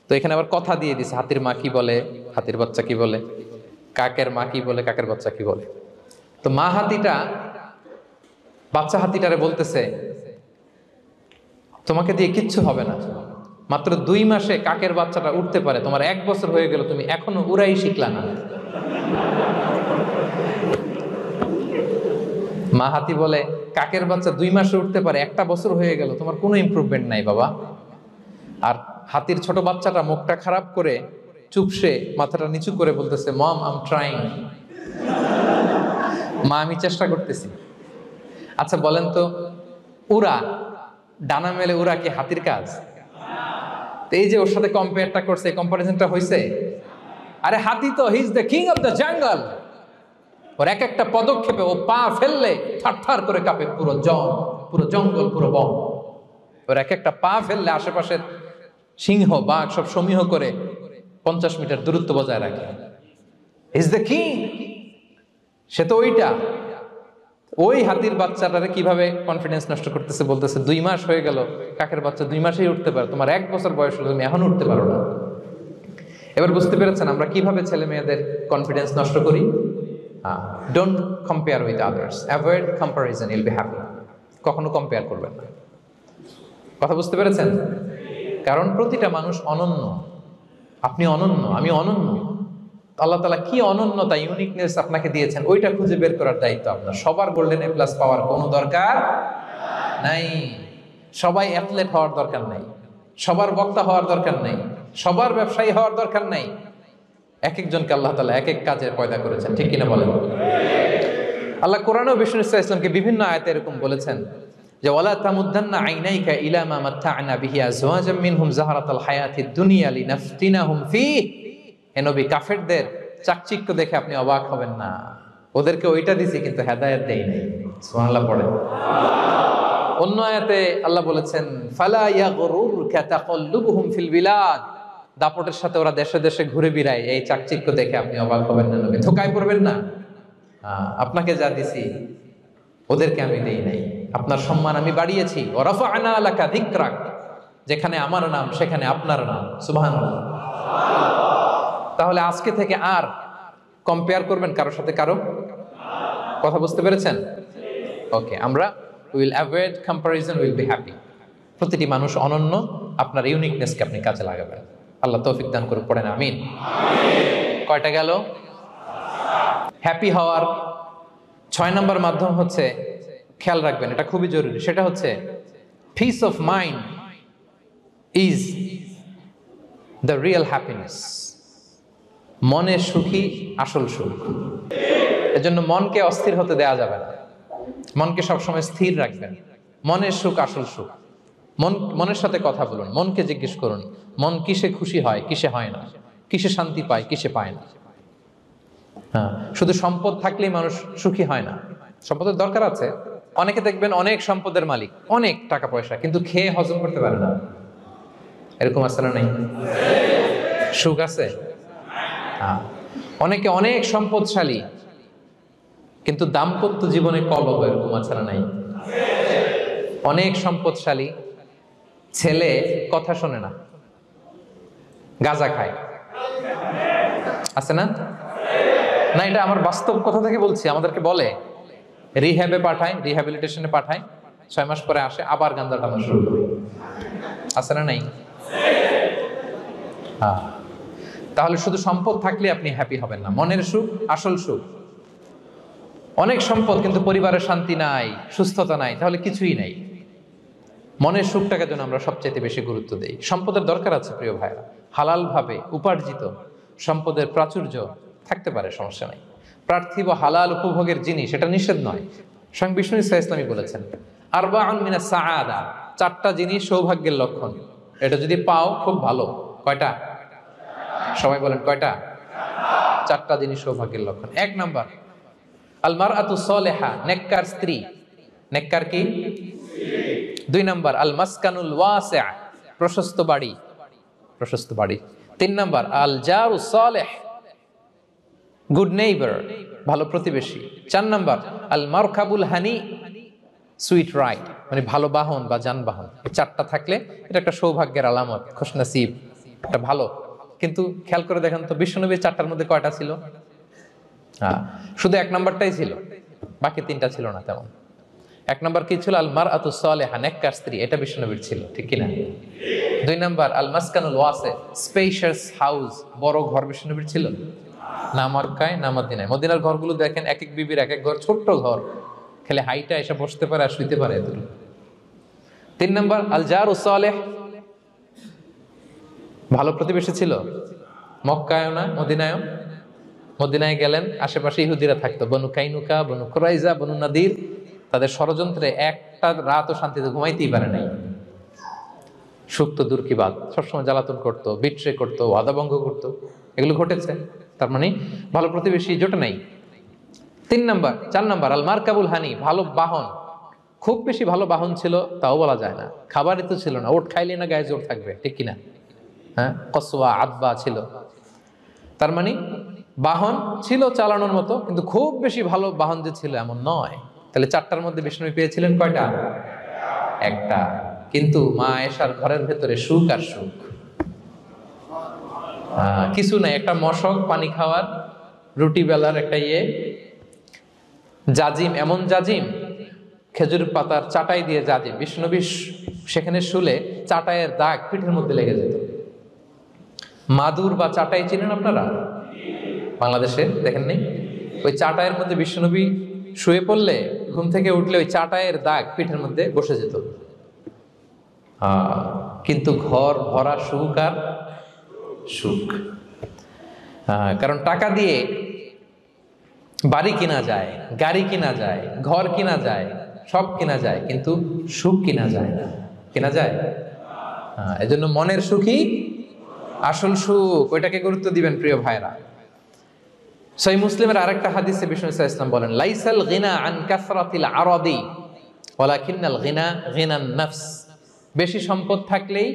তো এখানে আবার কথা দিয়ে দিছে, হাতির মা কি বলে, হাতির বাচ্চা কি বলে, কাকের মা কি বলে, কাকের বাচ্চা কি বলে। তো মা হাতিটা বাচ্চা হাতিটারে বলতেছে, তোমাকে দিয়ে কিচ্ছু হবে না, মাত্র 2 মাসে কাকের বাচ্চাটা উঠতে পারে, তোমার 1 বছর হয়ে গেল, তুমি এখনো উড়াই শিখলা না। মা হাতি বলে, কাকের বাচ্চা 2 মাসে উঠতে পারে, 1টা বছর হয়ে গেল, তোমার কোনো ইমপ্রুভমেন্ট নাই বাবা। আর হাতির ছোট বাচ্চাটা মুখটা খারাপ করে চুপসে মাথাটা নিচু করে বলতেছে, মম আই এম ট্রাইং। মা আমি চেষ্টা করতেছি। আচ্ছা বলেন তো, উড়া, ডানা মেলে উড়া কি হাতির কাজ? এই যে ওর সাথে কম্পেয়ারটা করছে, কম্পারিজনটা হয়েছে। আরে হাতি তো he is the king of the jungle. ওর এক একটা পদক্ষেপে ও পা ফেললে থারথার করে কাঁপে পুরো জঙ্গল, পুরো বন। ওর এক একটা পা ফেললে আশেপাশের সিংহ, বাঘ সব সমীহ করে 50 মিটার দূরত্ব বজায় রাখে। Is the king. সে তো ওইটা। ওই হাতির বাচ্চাটারে কিভাবে কনফিডেন্স নষ্ট করতেছে, বলতেছে 2 মাস হয়ে গেল, কাকের বাচ্চা 2 মাসেই উঠতে পারে, তোমার 1 বছর বয়স হলো, তুমি এখন উঠতে পারো না। এবার বুঝতে পেরেছেন আমরা কিভাবে ছেলে মেয়েদের কনফিডেন্স নষ্ট করি? Don't compare with others, avoid comparison, Yule be happy. কখনো কম্পেয়ার করবেন না। কথা বুঝতে পেরেছেন? কারণ প্রতিটা মানুষ অনন্য। আপনি অনন্য, আমি অনন্য। আল্লাহ তাআলা কি অনন্যতা, ইউনিকনেস আপনাকে দিয়েছেন, ওইটা খুঁজে বের করার দায়িত্ব আপনার। সবার গোল্ডেন এ প্লাস পাওয়ার কোনো দরকার নাই, সবাই অ্যাথলেট হওয়ার দরকার নাই, সবার বক্তা হওয়ার দরকার নাই, সবার ব্যবসায়ী হওয়ার দরকার নাই। এক একজনকে আল্লাহ তাআলা এক এক কাজের পয়দা করেছেন, ঠিক কিনা বলেন? আল্লাহ কোরআনে বিষ্ণু ইসলামকে বিভিন্ন আয়াতে এরকম বলেছেন যে ওয়ালা তামুদ্দান্না আইনাইকা ইলা মা মাত্তা'না বিহি আজওয়াজাম মিনহুম যাহরাতাল হায়াতিদ দুনিয়া লিনাফতিনাহুম ফীহ। হে নবী, কাফেরদের চাকচিক্য দেখে আপনি অবাক হবেন না, ওদেরকে ওইটা দিছি কিন্তু হেদায়েত দেই নাই। সুবহানাল্লাহ পড়ে। অন্য আয়াতে আল্লাহ বলেছেন ফালা ইয়াগরুরকা তাকাল্লুবুহুম ফিল বিলাদ। দাপটের সাথে ওরা দেশে দেশে ঘুরে বেড়ায়, এই চাকচিক্য দেখে আপনি অবাক হবেন না নবী, ধোঁকায় পড়বেন না। আপনাকে যা দিছি ওদেরকে আমি দেই নাই। আপনার সম্মান আমি বাড়িয়েছি। ওয়া রাফা'না লাকা যিকরাক, যেখানে আমার নাম সেখানে আপনার নাম। সুবহানাল্লাহ। তাহলে আজকে থেকে আর কম্পেয়ার করবেন কারোর সাথে কারো? কথা বুঝতে পেরেছেন? ওকে, আমরা will avoid comparison, will be happy. প্রতিটি মানুষ অনন্য, আপনার ইউনিকনেসকে আপনি কাজে লাগাবেন। আল্লাহ তৌফিক দান করুন, পড়েন আমিন। কয়টা গেল? হ্যাপি হওয়ার 6 নম্বর মাধ্যম হচ্ছে, খেয়াল রাখবেন এটা খুবই জরুরি, সেটা হচ্ছে piece of mind is the real happiness. মনের সুখী আসল সুখ। এজন্য মনকে অস্থির হতে দেয়া যাবে না, মনকে সবসময় স্থির রাখবেন। মনের সুখ আসল সুখ। মনের সাথে কথা বলুন, মনকে জিজ্ঞেস করুন মন কিসে খুশি হয়, কিসে হয় না, কিসে শান্তি পায়, কিসে পায় না। হ্যাঁ, শুধু সম্পদ থাকলেই মানুষ সুখী হয় না, সম্পদের দরকার আছে। অনেকে দেখবেন অনেক সম্পদের মালিক, অনেক টাকা পয়সা, কিন্তু খেয়ে হজম করতে পারে না। এরকম আছে না নাই? সুখ আছে? হ্যাঁ। অনেকে অনেক সম্পদশালী, কিন্তু দাম্পত্য জীবনে কলহ, এরকম আছে না নাই? অনেক সম্পদশালী ছেলে কথা শোনে না, গাঁজা খায়, আছে না? না, এটা আমার বাস্তব কথা থেকে বলছি। আমাদেরকে বলে রিহ্যাবে পাঠায়, রিহ্যাবিলিটেশনে পাঠায়, 6 মাস পরে আসে আবার গাঁজা টানা শুরু করে। আছে না নাই? তাহলে শুধু সম্পদ থাকলে আপনি হ্যাপি হবেন না। মনের সুখ আসল সুখ। অনেক সম্পদ কিন্তু পরিবারের শান্তি নাই, সুস্থতা নাই, তাহলে কিছুই নাই। মনের সুখটাকে যেন আমরা সবচেয়ে বেশি গুরুত্ব দেই। সম্পদের দরকার আছে প্রিয় ভাইরা, হালাল ভাবে উপার্জিত সম্পদের প্রাচুর্য থাকতে পারে, সমস্যা নাই। পার্থিব হালাল উপভোগের জিনিস, এটা নিষেধ নয়। স্বয়ং বিষ্ণু ইসলামী বলেছেন আরবাউন মিনাস সাআদা, 4টা জিনিস সৌভাগ্যের লক্ষণ। এটা যদি পাও খুব ভালো। কয়টা? সবাই বলেন কয়টা? 4টা জিনিস সৌভাগ্যের লক্ষণ। 1 নাম্বার আল মারআতু সালেহা, নেককার স্ত্রী। নেককার কি? 2 নাম্বার আল মাসকানুল ওয়াসিআ, প্রশস্ত বাড়ি, প্রশস্ত বাড়ি। 3 নাম্বার আল জারু সালেহ, গুড নেইবার, ভালো প্রতিবেশী। 4 নাম্বার আল মারকাবুল হানি, সুইট রাইড, মানে ভালো বাহন বা যানবাহন। 4টা থাকলে এটা একটা সৌভাগ্যের আলামত, খুশনসিব, এটা ভালো। কিন্তু খেয়াল করে দেখেন তো বিশ্বনবীর 4টার মধ্যে কয়টা ছিল? শুধু 1 নাম্বারটাই ছিল, বাকি 3টা ছিল না তেমন। 1 নাম্বার কি ছিল? আল মারআতু সালেহা, নেককার স্ত্রী, এটা বিশ্বনবীর ছিল, ঠিক কিনা? 2 নাম্বার আল মাসকানুল ওয়াসি, স্পেশিয়াস হাউস, বড় ঘর বিশ্বনবীর ছিল না মক্কায় না মদিনায়। মদিনার ঘরগুলো দেখেন এক এক বিবির এক এক ঘর, ছোট্ট ঘর, খেলে হাইটা এসে বসতে পারে আর শুইতে পারে এতটুকু। 3 নাম্বার আল জারু সালেহ, ভালো প্রতিবেশী ছিল। মক্কায়ও না মদিনায়ও। মদিনায় গেলেন, আশেপাশে ইহুদিরা থাকতো, বনু কাইনুকা, বনু কুরাইজা, বনু নাদির। তাদের ষড়যন্ত্রে একটা রাতও শান্তিতে ঘুমাইতেই পারে নাই। সুখ তো দূর কি বাদ, সবসময় জ্বালাতন করতো, বিট্রে করতো, ওয়াদাভঙ্গ করতো, এগুলো ঘটেছে। তার মানে ভালো প্রতিবেশী জোটে নাই। 4 নাম্বার আল মারকাবুল হানি, ভালো বাহন। খুব বেশি ভালো বাহন ছিল তাও বলা যায় না, খাবারই তো ছিল না, ওট খাইলে না গায়ে জোর থাকবে, ঠিক কিনা? হ্যাঁ, কসওয়া আদবা ছিল। তার মানে বাহন ছিল চালানোর মতো, কিন্তু খুব বেশি ভালো বাহন যে ছিল এমন নয়। তাহলে 4টার মধ্যে বিষ্ণু পেয়েছিলেন কয়টা? 1টা। কিন্তু মা আয়েশার ঘরের ভেতরে সুখ আর সুখ, কিছু নাই। একটা মশক, পানি খাওয়ার, রুটি বেলার একটা জাজিম, এমন জাজিম, খেজুর পাতার চাটাই দিয়ে জাজিম। বিষ্ণুনবী সেখানে শুলে চাটাইয়ের দাগ পিঠের মধ্যে লেগে যেত। মাদুর বা চাটাই চিনেন আপনারা? বাংলাদেশে দেখেন নেই? ওই চাটাইয়ের মধ্যে বিশ্বনবী শুয়ে পড়লে, ঘুম থেকে উঠলে ওই চাটাইয়ের দাগ পিঠের মধ্যে বসে যেত। কিন্তু ঘর ভরা সুখ আর সুখ। কারণ টাকা দিয়ে বাড়ি কিনা যায়, গাড়ি কিনা যায়, ঘর কিনা যায়, সব কিনা যায়, কিন্তু সুখ কিনা যায় না। কিনা যায়? এজন্য মনের সুখই আসল সুখ, ওইটাকে গুরুত্ব দিবেন প্রিয় ভাইরা। সহিহ মুসলিমের আরেকটা হাদিসে বিষ্ণু ইসলাম বলেন লাইসাল গিনা আন কাসরাতিল আরাদি ওয়ালাকিন্নাল গিনা গিনান নফস। বেশি সম্পদ থাকলেই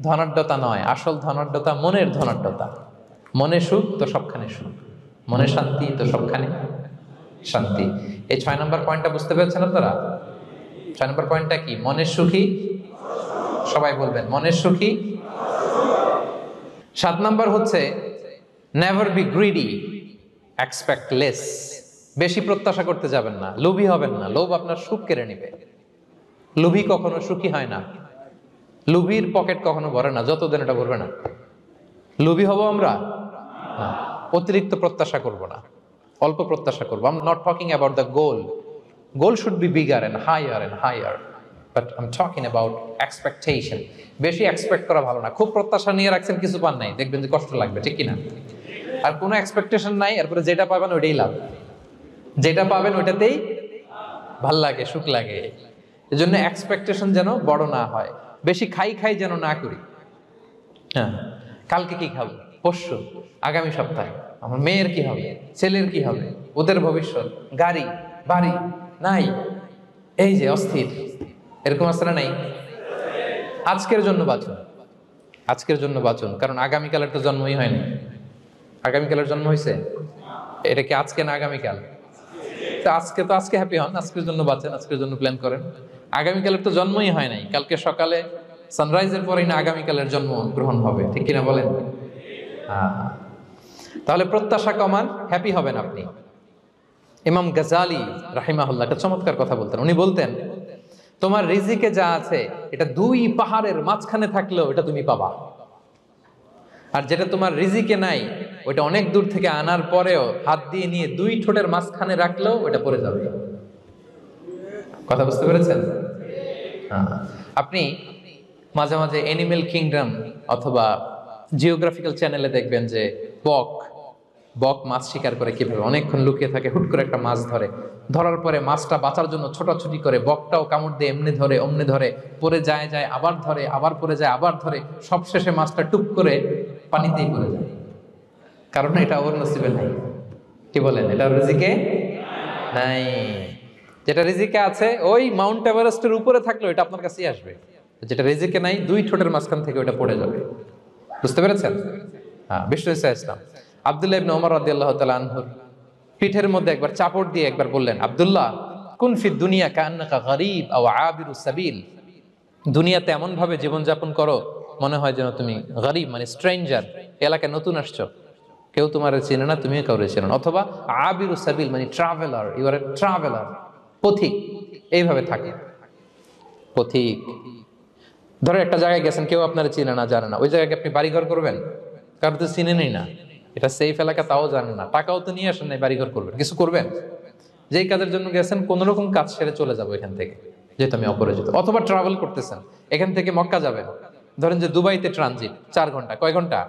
ধনাঢ্যতা নয়, আসল ধনাঢ্যতা মনের ধনাঢ্যতা। মনে সুখ তো সবখানে সুখ, মনে শান্তি তো সবখানে শান্তি। এই 6 নম্বর পয়েন্টটা বুঝতে পেরেছেন আপনারা? 6 নম্বর পয়েন্টটা কি? মনের সুখী, সবাই বলবেন মনের সুখী। 7 নম্বর হচ্ছে never be greedy expect less, বেশি প্রত্যাশা করতে যাবেন না, লোভী হবেন না, লোভ আপনার সুখ কেড়ে নিবে। লোভী কখনো সুখী হয় না, লোভীর পকেট কখনো ভরে না যতদিন এটা ভরবে না। লোভী হব আমরা না, অতিরিক্ত প্রত্যাশা করব না, অল্প প্রত্যাশা করবো। I am not talking about the goal, goal should be bigger and higher, but I am talking about expectation. বেশি এক্সপেক্ট করা ভালো না। খুব প্রত্যাশা নিয়ে রাখছেন, কিছু পান নাই, দেখবেন যে কষ্ট লাগবে, ঠিক কিনা? আর কোনো এক্সপেকটেশন নাই, এরপরে যেটা পাবেন ওইটাই লাভ, যেটা পাবেন ওইটাতেই ভাল লাগে, সুখ লাগে। এই জন্য এক্সপেকটেশন যেন বড় না হয়, বেশি খাই যেন না করি। হ্যাঁ, কালকে কি খাবো, পরশু, আগামী সপ্তাহে আমার মেয়ের কি হবে, ছেলের কি হবে, ওদের ভবিষ্যৎ, গাড়ি বাড়ি নাই, এই যে অস্থির, এরকম আছে না নাই? আজকের জন্য বাঁচুন, আজকের জন্য বাঁচুন, কারণ আগামীকালের তো জন্মই হয়নি। আগামীকালের জন্ম হয়েছে, এটা কি আজকে না আগামীকাল? তো আজকে হ্যাপি হন, আজকের জন্য বাঁচেন, আজকের জন্য প্ল্যান করেন। আগামীকালের তো জন্মই হয় নাই, কালকে সকালে সানরাইজের পরেই না আগামীকালের জন্ম গ্রহণ হবে, ঠিক কিনা বলেন? তাহলে প্রত্যাশা কমান, হ্যাপি হবেন আপনি। ইমাম গাজালি রাহিমাহুল্লাহ একটা চমৎকার কথা বলতেন। উনি বলতেন, তোমার রিজিকে যা আছে এটা 2 পাহাড়ের মাঝখানে থাকলেও এটা তুমি পাবা, আর যেটা তোমার রিজিকে নাই ওইটা অনেক দূর থেকে আনার পরেও হাত দিয়ে নিয়ে 2 ঠোঁটের মাঝখানে রাখলেও ওটা পড়ে যাবে। কথা বুঝতে পেরেছেন? আপনি মাঝে মাঝে অ্যানিমেল কিংডম অথবা জিওগ্রাফিক্যাল চ্যানেলে দেখবেন যে বক মাছ শিকার করে কিভাবে অনেকক্ষণ লুকিয়ে থাকে, হুট করে একটা মাছ ধরে, ধরার পরে মাছটা বাঁচার জন্য ছোটাছুটি করে, বকটাও কামড় দিয়ে এমনি ধরে অমনি ধরে, পরে যায় আবার ধরে, আবার পরে যায় আবার ধরে, সবশেষে মাছটা টুপ করে পানিতেই পড়ে যায়, কারণ এটা ওর নসিবে নাই। কি বলেন? এটা রিজিকে নাই। যেটা রিজিকে আছে ওই মাউন্ট এভারেস্টের উপরে থাকলে এটা আপনার কাছেই আসবে, যেটা রিজিকে নাই 2 ঠোঁটের মাঝখান থেকে ওটা পড়ে যাবে। বুঝতে পেরেছেন? হ্যাঁ, বিষ্ণু ইসলাম আব্দুল্লাহ ইবনে ওমর রাদিয়াল্লাহু তাআলা আনহুর পিঠের মধ্যে একবার চাপড় দিয়ে একবার বললেন, আব্দুল্লাহ, কুন ফি দুনিয়া কান্নাকা গরীব আও আবিরুস সাবিল। দুনিয়াতে এমন ভাবে জীবনযাপন করো মনে হয় যেন তুমি গরীব, মানে স্ট্রেঞ্জার, এলাকায় নতুন আসছো, কেউ তোমার চেনে না, তুমিও কাউরে চেনো না। অথবা আবিরুস সাবিল মানে traveller, you are a traveller, পথিক। এইভাবে থাকে পথিক। ধরো একটা জায়গায় গেছেন, কেউ আপনারা চিনে না, জানে না, ওই জায়গায় আপনি বাড়িঘর করবেন? কারণ তো চিনেনই না, এটা সেফ এলাকা তাও জানেন না, টাকাও তো নিয়ে আসেন নাই, বাড়িঘর করবেন, কিছু করবেন? যেই কাজের জন্য গেছেন কোন রকম কাজ সেরে চলে যাবো এখান থেকে, যেহেতু আমি অপরিচিত। অথবা ট্রাভেল করতেছেন, এখান থেকে মক্কা যাবেন, ধরেন যে দুবাইতে ট্রানজিট 4 ঘন্টা, কয় ঘন্টা?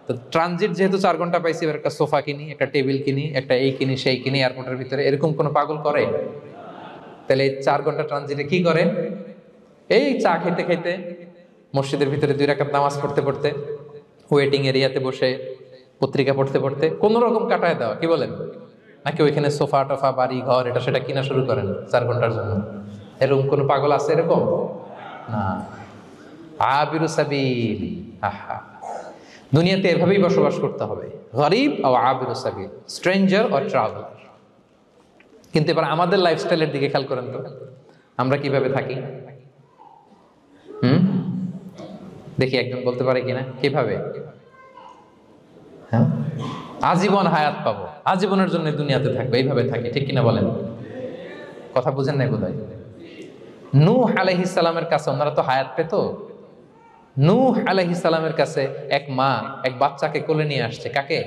তো ট্রানজিট যেহেতু 4 ঘন্টা পাইছি, এবার একটা সোফা কিনি, একটা টেবিল কিনি, একটা এই কিনি সেই কিনি এয়ারপোর্টের ভিতরে, এরকম কোনো পাগল করে? তাহলে এই 4 ঘন্টা ট্রানজিটে কি করে? এই চা খেতে খেতে, মসজিদের ভিতরে 2 রাকাত নামাজ পড়তে পড়তে, ওয়েটিং এরিয়াতে বসে পত্রিকা পড়তে পড়তে কোন রকম কাটায় দেওয়া। কি বলেন? নাকি ওইখানে সোফা টোফা বাড়ি ঘর এটা সেটা কিনা শুরু করেন 4 ঘন্টার জন্য? এরকম কোন পাগল আছে এরকম? না। আবিরু সাবিল, আহা, দুনিয়াতে এভাবেই বসবাস করতে হবে, গরিব ও আবিরু সাবিল, স্ট্রেঞ্জার অর ট্রাভেলার। কিন্তু এবার আমাদের লাইফস্টাইলের দিকে খেয়াল করেন তো, আমরা কিভাবে থাকি? দেখি একজন বলতে পারে কিনা কিভাবে? হ্যাঁ, আজীবন হায়াত পাবো, আজীবনের জন্য দুনিয়াতে থাকবো, এইভাবে থাকি, ঠিক কিনা বলেন? কথা বুঝেন নাই বোধহয়। নূহ আলাইহিস সালামের কাছে ওনারা তো হায়াত পেত। নূহ আলাইহিস সালামের কাছে এক মা এক বাচ্চাকে কোলে নিয়ে আসছে। কাকে?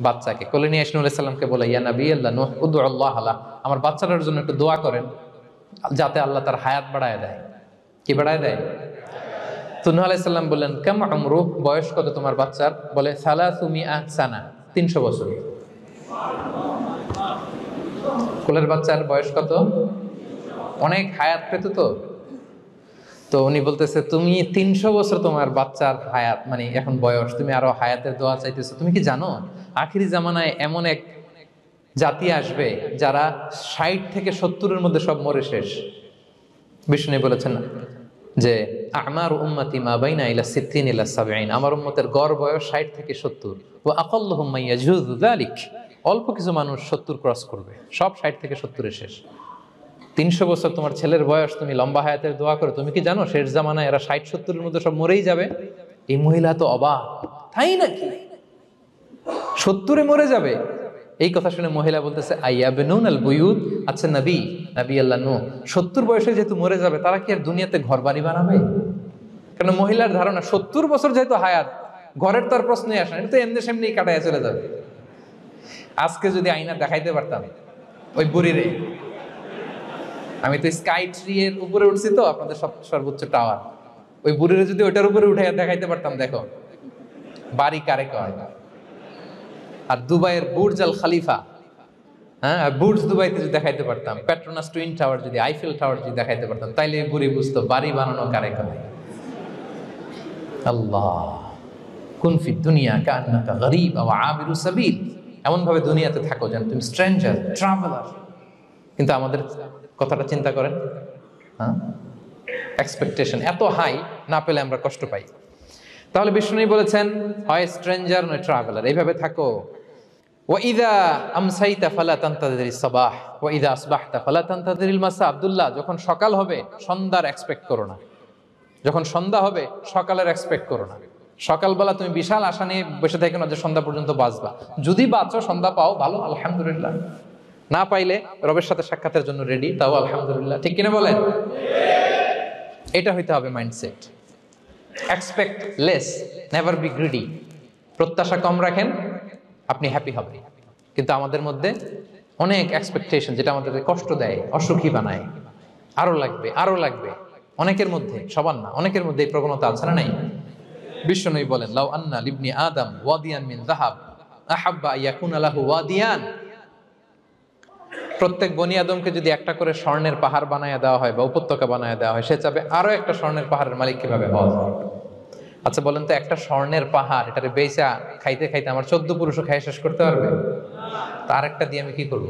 বাচ্চাকে কোলে নিয়ে এসে নূহ আলাইহিস সালামকে বলে, ইয়া নবী আল্লাহ নূহ, উদু আল্লাহ আলা, আমার বাচ্চাটার জন্য একটু দোয়া করেন যাতে আল্লাহ তার হায়াত বাড়ায় দেয়। কি বাড়ায় দেয়? তো নূহ আলাইহিস সালাম বললেন, কাম আমরুহ, বয়স কত তোমার বাচ্চার? বলে 300 সানা, 300 বছর। কোলের বাচ্চার বয়স কত? অনেক হায়াত পেত তো। তো উনি বলতেছে, তুমি 300 বছর তোমার বাচ্চার হায়াত, মানে এখন বয়স, তুমি আরো হায়াতের দোয়া চাইতেছো। তুমি কি জানো আখিরি জামানায় এমন এক জাতি আসবে যারা 60 থেকে 70-এর মধ্যে সব মরে শেষ। বিষ্ণু বলেছেন যে আমার উম্মতি মা বাইনা ইলা 60 ইলা 70, আমার উম্মতের গড় বয়স 60 থেকে 70। ওয়া আকাল্লুহুম মাইয়াজুযু যালিক, অল্প কিছু মানুষ 70 ক্রস করবে, সব 60 থেকে 70-এ শেষ। 300 বছর তোমার ছেলের বয়স, তুমি লম্বা হায়াতের দোয়া করো, তুমি কি জানো শেষ জামানায় এরা 60-70-এর মধ্যে সব মরেই যাবে? এই মহিলা তো অবাক, তাই নাকি 70-এ মরে যাবে? এই কথা শুনে মহিলা বলতেছে আইয়াবনুন আল বুয়ুত, আচ্ছা নবী আল্লাহ নূহ 70 বয়সে যেহেতু মরে যাবে, তারা কি আর দুনিয়াতে ঘর বাড়ি বানাবে? কারণ মহিলার ধারণা 70 বছর যেহেতু হায়াত, ঘরের তো আর প্রশ্নই আসে না, এটা তো এমনি সেমনি কাটায় চলে যাবে। আজকে যদি আয়না দেখাইতে পারতাম ওই বুড়িরে, আমি তো স্কাই ট্রি এর উপরে উঠছি, তো আপনাদের সর্বোচ্চ টাওয়ার, ওই বুড়িরে যদি ওইটার উপরে উঠে দেখাইতে পারতাম, দেখো বাড়ি কারে কয়। আর দুবাইয়ের বুর্জ আল খালিফা, হ্যাঁ, বুর্জ দুবাইতে যদি দেখাইতে পারতাম, পেট্রোনাস টুইন টাওয়ার যদি, আইফেল টাওয়ার যদি দেখাইতে পারতাম, তাইলে বুড়ি বুঝতো বাড়ি বানানো কারে কয়। আল্লাহ কুন ফি দুনিয়া কান্নাকা গরীব ওয়া আবিরু সাবিল, এমন ভাবে দুনিয়াতে থাকো যেন তুমি স্ট্রেঞ্জার, ট্রাভেলার। কিন্তু আমাদের কথাটা চিন্তা করেন, হ্যাঁ, এক্সপেকটেশন এত হাই, না পেলে আমরা কষ্ট পাই। তাহলে বিষ্ণু বলেছেন হয় স্ট্রেঞ্জার নয় ট্রাভেলার, এইভাবে থাকো। ওয়াইদা আমসাইতা ফালা তানতাযিরিস সাবাহ ওয়াইদা আসবাহতা ফালা তানতাযিরিল মাসা। আব্দুল্লাহ, যখন সকাল হবে সন্ধ্যার এক্সপেক্ট করো না, যখন সন্ধ্যা হবে সকালের এক্সপেক্ট করো না। সকালবেলা তুমি বিশাল আশা নিয়ে বসে থাকো না যে সন্ধ্যা পর্যন্ত বাঁচবা। যদি বাঁচো, সন্ধ্যা পাও, ভালো, আলহামদুলিল্লাহ। না পাইলে রবের সাথে সাক্ষাতের জন্য রেডি, তাও আলহামদুলিল্লাহ। ঠিক কিনা বলেন? এটা হইতে হবে mindset. Expect less, never be greedy. প্রত্যাশা কম রাখেন, আপনি হ্যাপি হবেন। কিন্তু আমাদের মধ্যে অনেক এক্সপেকটেশন, যেটা আমাদের কষ্ট দেয়, অসুখী বানায়। আরো লাগবে, আরো লাগবে। অনেকের মধ্যে, সবার না, অনেকের মধ্যে এই প্রবণতা আছে না নাই? বিশ্বনবী বলেন লাউ আন্না লিবনি আদম ওয়াদিয়ান মিন যাহাব আহাব্বা ইয়াকুনা লাহু ওয়াদিয়ান। প্রত্যেক বনি আদমকে যদি একটা করে স্বর্ণের পাহাড় বানায় দেওয়া হয় বা উপত্যকা বানায় দেওয়া হয়, সে চাবে আরো একটা স্বর্ণের পাহাড়ের মালিক কিভাবে হওয়া যায়। আচ্ছা বলেন তো, একটা স্বর্ণের পাহাড়, এটারে বেচা খাইতে খাইতে আমার 14 পুরুষও খাই শেষ করতে পারবে? তার একটা দিয়ে আমি কি করব?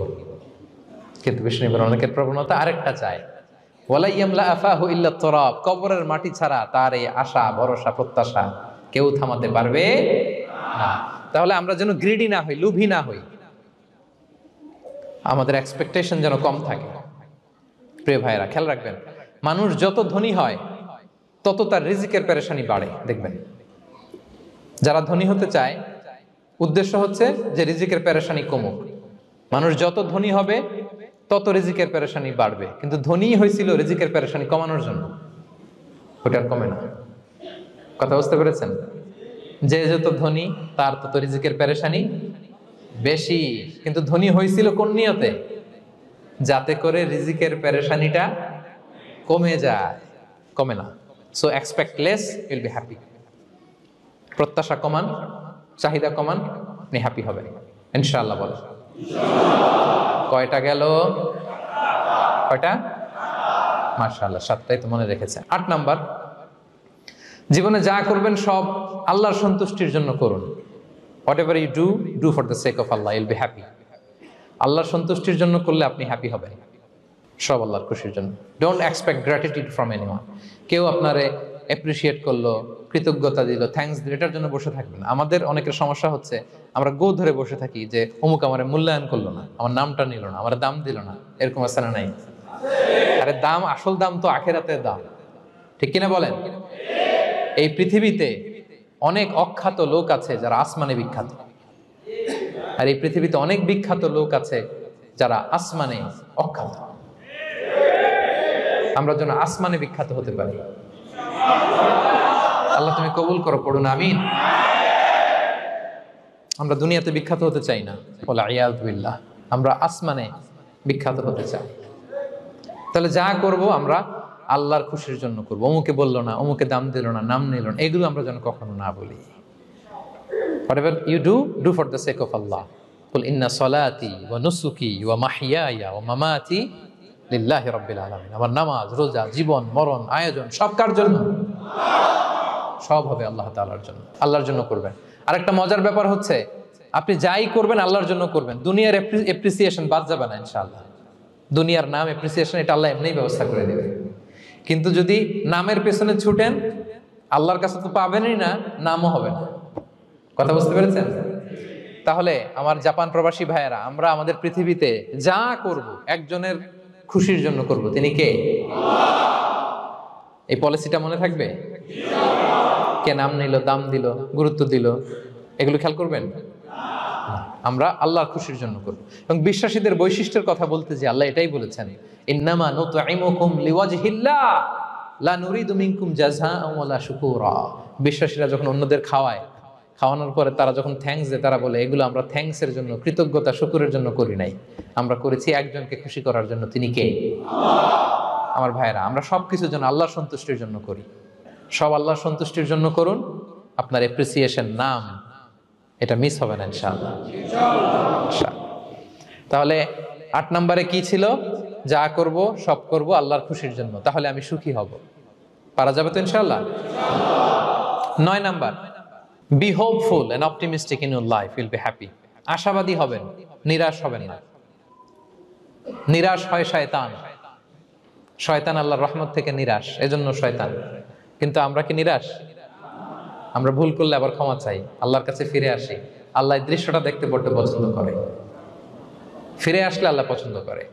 কিন্তু বিষ্ণু অনেকের প্রবণতা আরেকটা চায়, ওয়ালা ইয়ামলা আফাহু ইল্লা তুরাব। কবরের মাটি ছাড়া তার এই আশা, ভরসা, প্রত্যাশা কেউ থামাতে পারবে না। তাহলে আমরা যেন গ্রিডি না হই, লোভী না হই, আমাদের এক্সপেকটেশন যেন কম থাকে। প্রিয় ভাইরা, খেয়াল রাখবেন, মানুষ যত ধনী হয় তত তার রিজিকের পেরেশানি বাড়ে। দেখবেন, যারা ধনী হতে চায় উদ্দেশ্য হচ্ছে যে রিজিকের পেরেশানি কমুক। মানুষ যত ধনী হবে তত রিজিকের পেরেশানি বাড়বে। কিন্তু ধনী হয়েছিল রিজিকের পেরেশানি কমানোর জন্য, ওটা আর কমে না। কথা বুঝতে পেরেছেন? যে যত ধনী তার তত রিজিকের পেরেশানি বেশি। কিন্তু ধনী হয়েছিল কোন নিয়তে? যাতে করে রিজিকের পেরেশানিটা কমে যায়, কমে না। So expect less, will be happy. প্রত্যাশা কমান, চাহিদা কমান, আপনি হ্যাপি হবেন ইনশাআল্লাহ। বলে কয়টা গেল? কয়টা? মাশাআল্লাহ, 7টাই তো মনে রেখেছে। 8 নাম্বার, জীবনে যা করবেন সব আল্লাহর সন্তুষ্টির জন্য করুন। Whatever you do, do for the sake of Allah, you'll be happy. আল্লাহর সন্তুষ্টির জন্য করলে আপনি হ্যাপি হবেন, সব আল্লাহর খুশির জন্য। Don't expect gratitude from anyone. কেউ আপনারে অ্যাপ্রিশিয়েট করলো, কৃতজ্ঞতা দিল, থ্যাঙ্কস দিল, এটার জন্য বসে থাকবেন। আমাদের অনেকের সমস্যা হচ্ছে আমরা গো ধরে বসে থাকি যে অমুক আমার মূল্যায়ন করলো না, আমার নামটা নিল না, আমার দাম দিল না। এরকম আছে না নাই? আরে দাম, আসল দাম তো আখিরাতের দাম। ঠিক কিনা বলেন? এই পৃথিবীতে অনেক অখ্যাত লোক আছে যারা আসমানে বিখ্যাত, আর এই পৃথিবীতে অনেক বিখ্যাত লোক আছে যারা আসমানে অখ্যাত। আমরা যেন আসমানে বিখ্যাত হতে পারি। আল্লাহ তুমি কবুল করো, পড়ুন আমিন। আমরা দুনিয়াতে বিখ্যাত হতে চাই না, ওয়াল ইয়াযু বিল্লাহ, আমরা আসমানে বিখ্যাত হতে চাই। তাহলে যা করব আমরা আল্লাহর খুশির জন্য করবো। অমুকে বললো না, অমুকে দাম দিল না, নাম নিল না, এগুলো আমরা যেন কখনো না বলি। Whatever you do, do for the sake of Allah. Qul inna salati wa nusuki wa mahyaya wa mamati lillahi rabbil alamin. আমার নামাজ, রোজা, জীবন, মরণ, আয়োজন সব কার জন্য? সব হবে আল্লাহ তাআলার জন্য, আল্লাহর জন্য করবেন। আর একটা মজার ব্যাপার হচ্ছে, আপনি যাই করবেন আল্লাহর জন্য করবেন। দুনিয়ার এপ্রিসিয়েশন বাদ যাবে না ইনশাআল্লাহ। দুনিয়ার নাম, এপ্রিসিয়েশন, এটা আল্লাহ এমনিই ব্যবস্থা করে দেবে। কিন্তু যদি নামের পেছনে ছুটেন, আল্লাহর কাছে তো পাবেনই না, নামও হবে না। কথা বুঝতে পেরেছেন? তাহলে আমার জাপান প্রবাসী ভাইয়েরা, আমরা আমাদের পৃথিবীতে যা করব একজনের খুশির জন্য করব। তিনি কে? এই পলিসিটা মনে থাকবে? কে নাম নিল, দাম দিল, গুরুত্ব দিল, এগুলো খেয়াল করবেন। আমরা আল্লাহর খুশির জন্য করব। এবং বিশ্বাসীদের বৈশিষ্ট্যের কথা বলতে যে আল্লাহ এটাই বলেছেন, ইন্নামা নুতঈমুকুম লিওয়াজহিল্লাহ লা নুরিদু মিনকুম জাযাআন ওয়ালা শুকুরা। বিশ্বাসীরা যখন অন্যদের খাওয়ানোর পরে তারা যখন থ্যাঙ্কস দেয়, তারা বলে এগুলো আমরা থ্যাঙ্কসের জন্য, কৃতজ্ঞতা শুকুরের জন্য করি নাই, আমরা করেছি একজনকে খুশি করার জন্য। তিনি কে? আমার ভাইরা, আমরা সবকিছুর জন্য আল্লাহর সন্তুষ্টির জন্য করি। সব আল্লাহর সন্তুষ্টির জন্য করুন, আপনার এপ্রিসিয়েশন নাম এটা মিস হবে না ইনশাআল্লাহ। তাহলে 8 নম্বরে কি ছিল? যা করব সব করব আল্লাহর খুশির জন্য, তাহলে আমি সুখী হব। পারা যাবে তো ইনশাআল্লাহ? 9 number, be hopeful and optimistic in your life, will be happy. আশাবাদী হবেন, নিরাশ হবেন না। নিরাশ হয় শয়তান। শয়তান আল্লাহর রহমত থেকে নিরাশ, এজন্য শয়তান। কিন্তু আমরা কি নিরাশ? আমরা ভুল করলে আবার ক্ষমা চাই, আল্লাহর কাছে ফিরে আসি। আল্লাহ এই দৃশ্যটা দেখতে বড্ড পছন্দ করে, ফিরে আসলে আল্লাহ পছন্দ করে।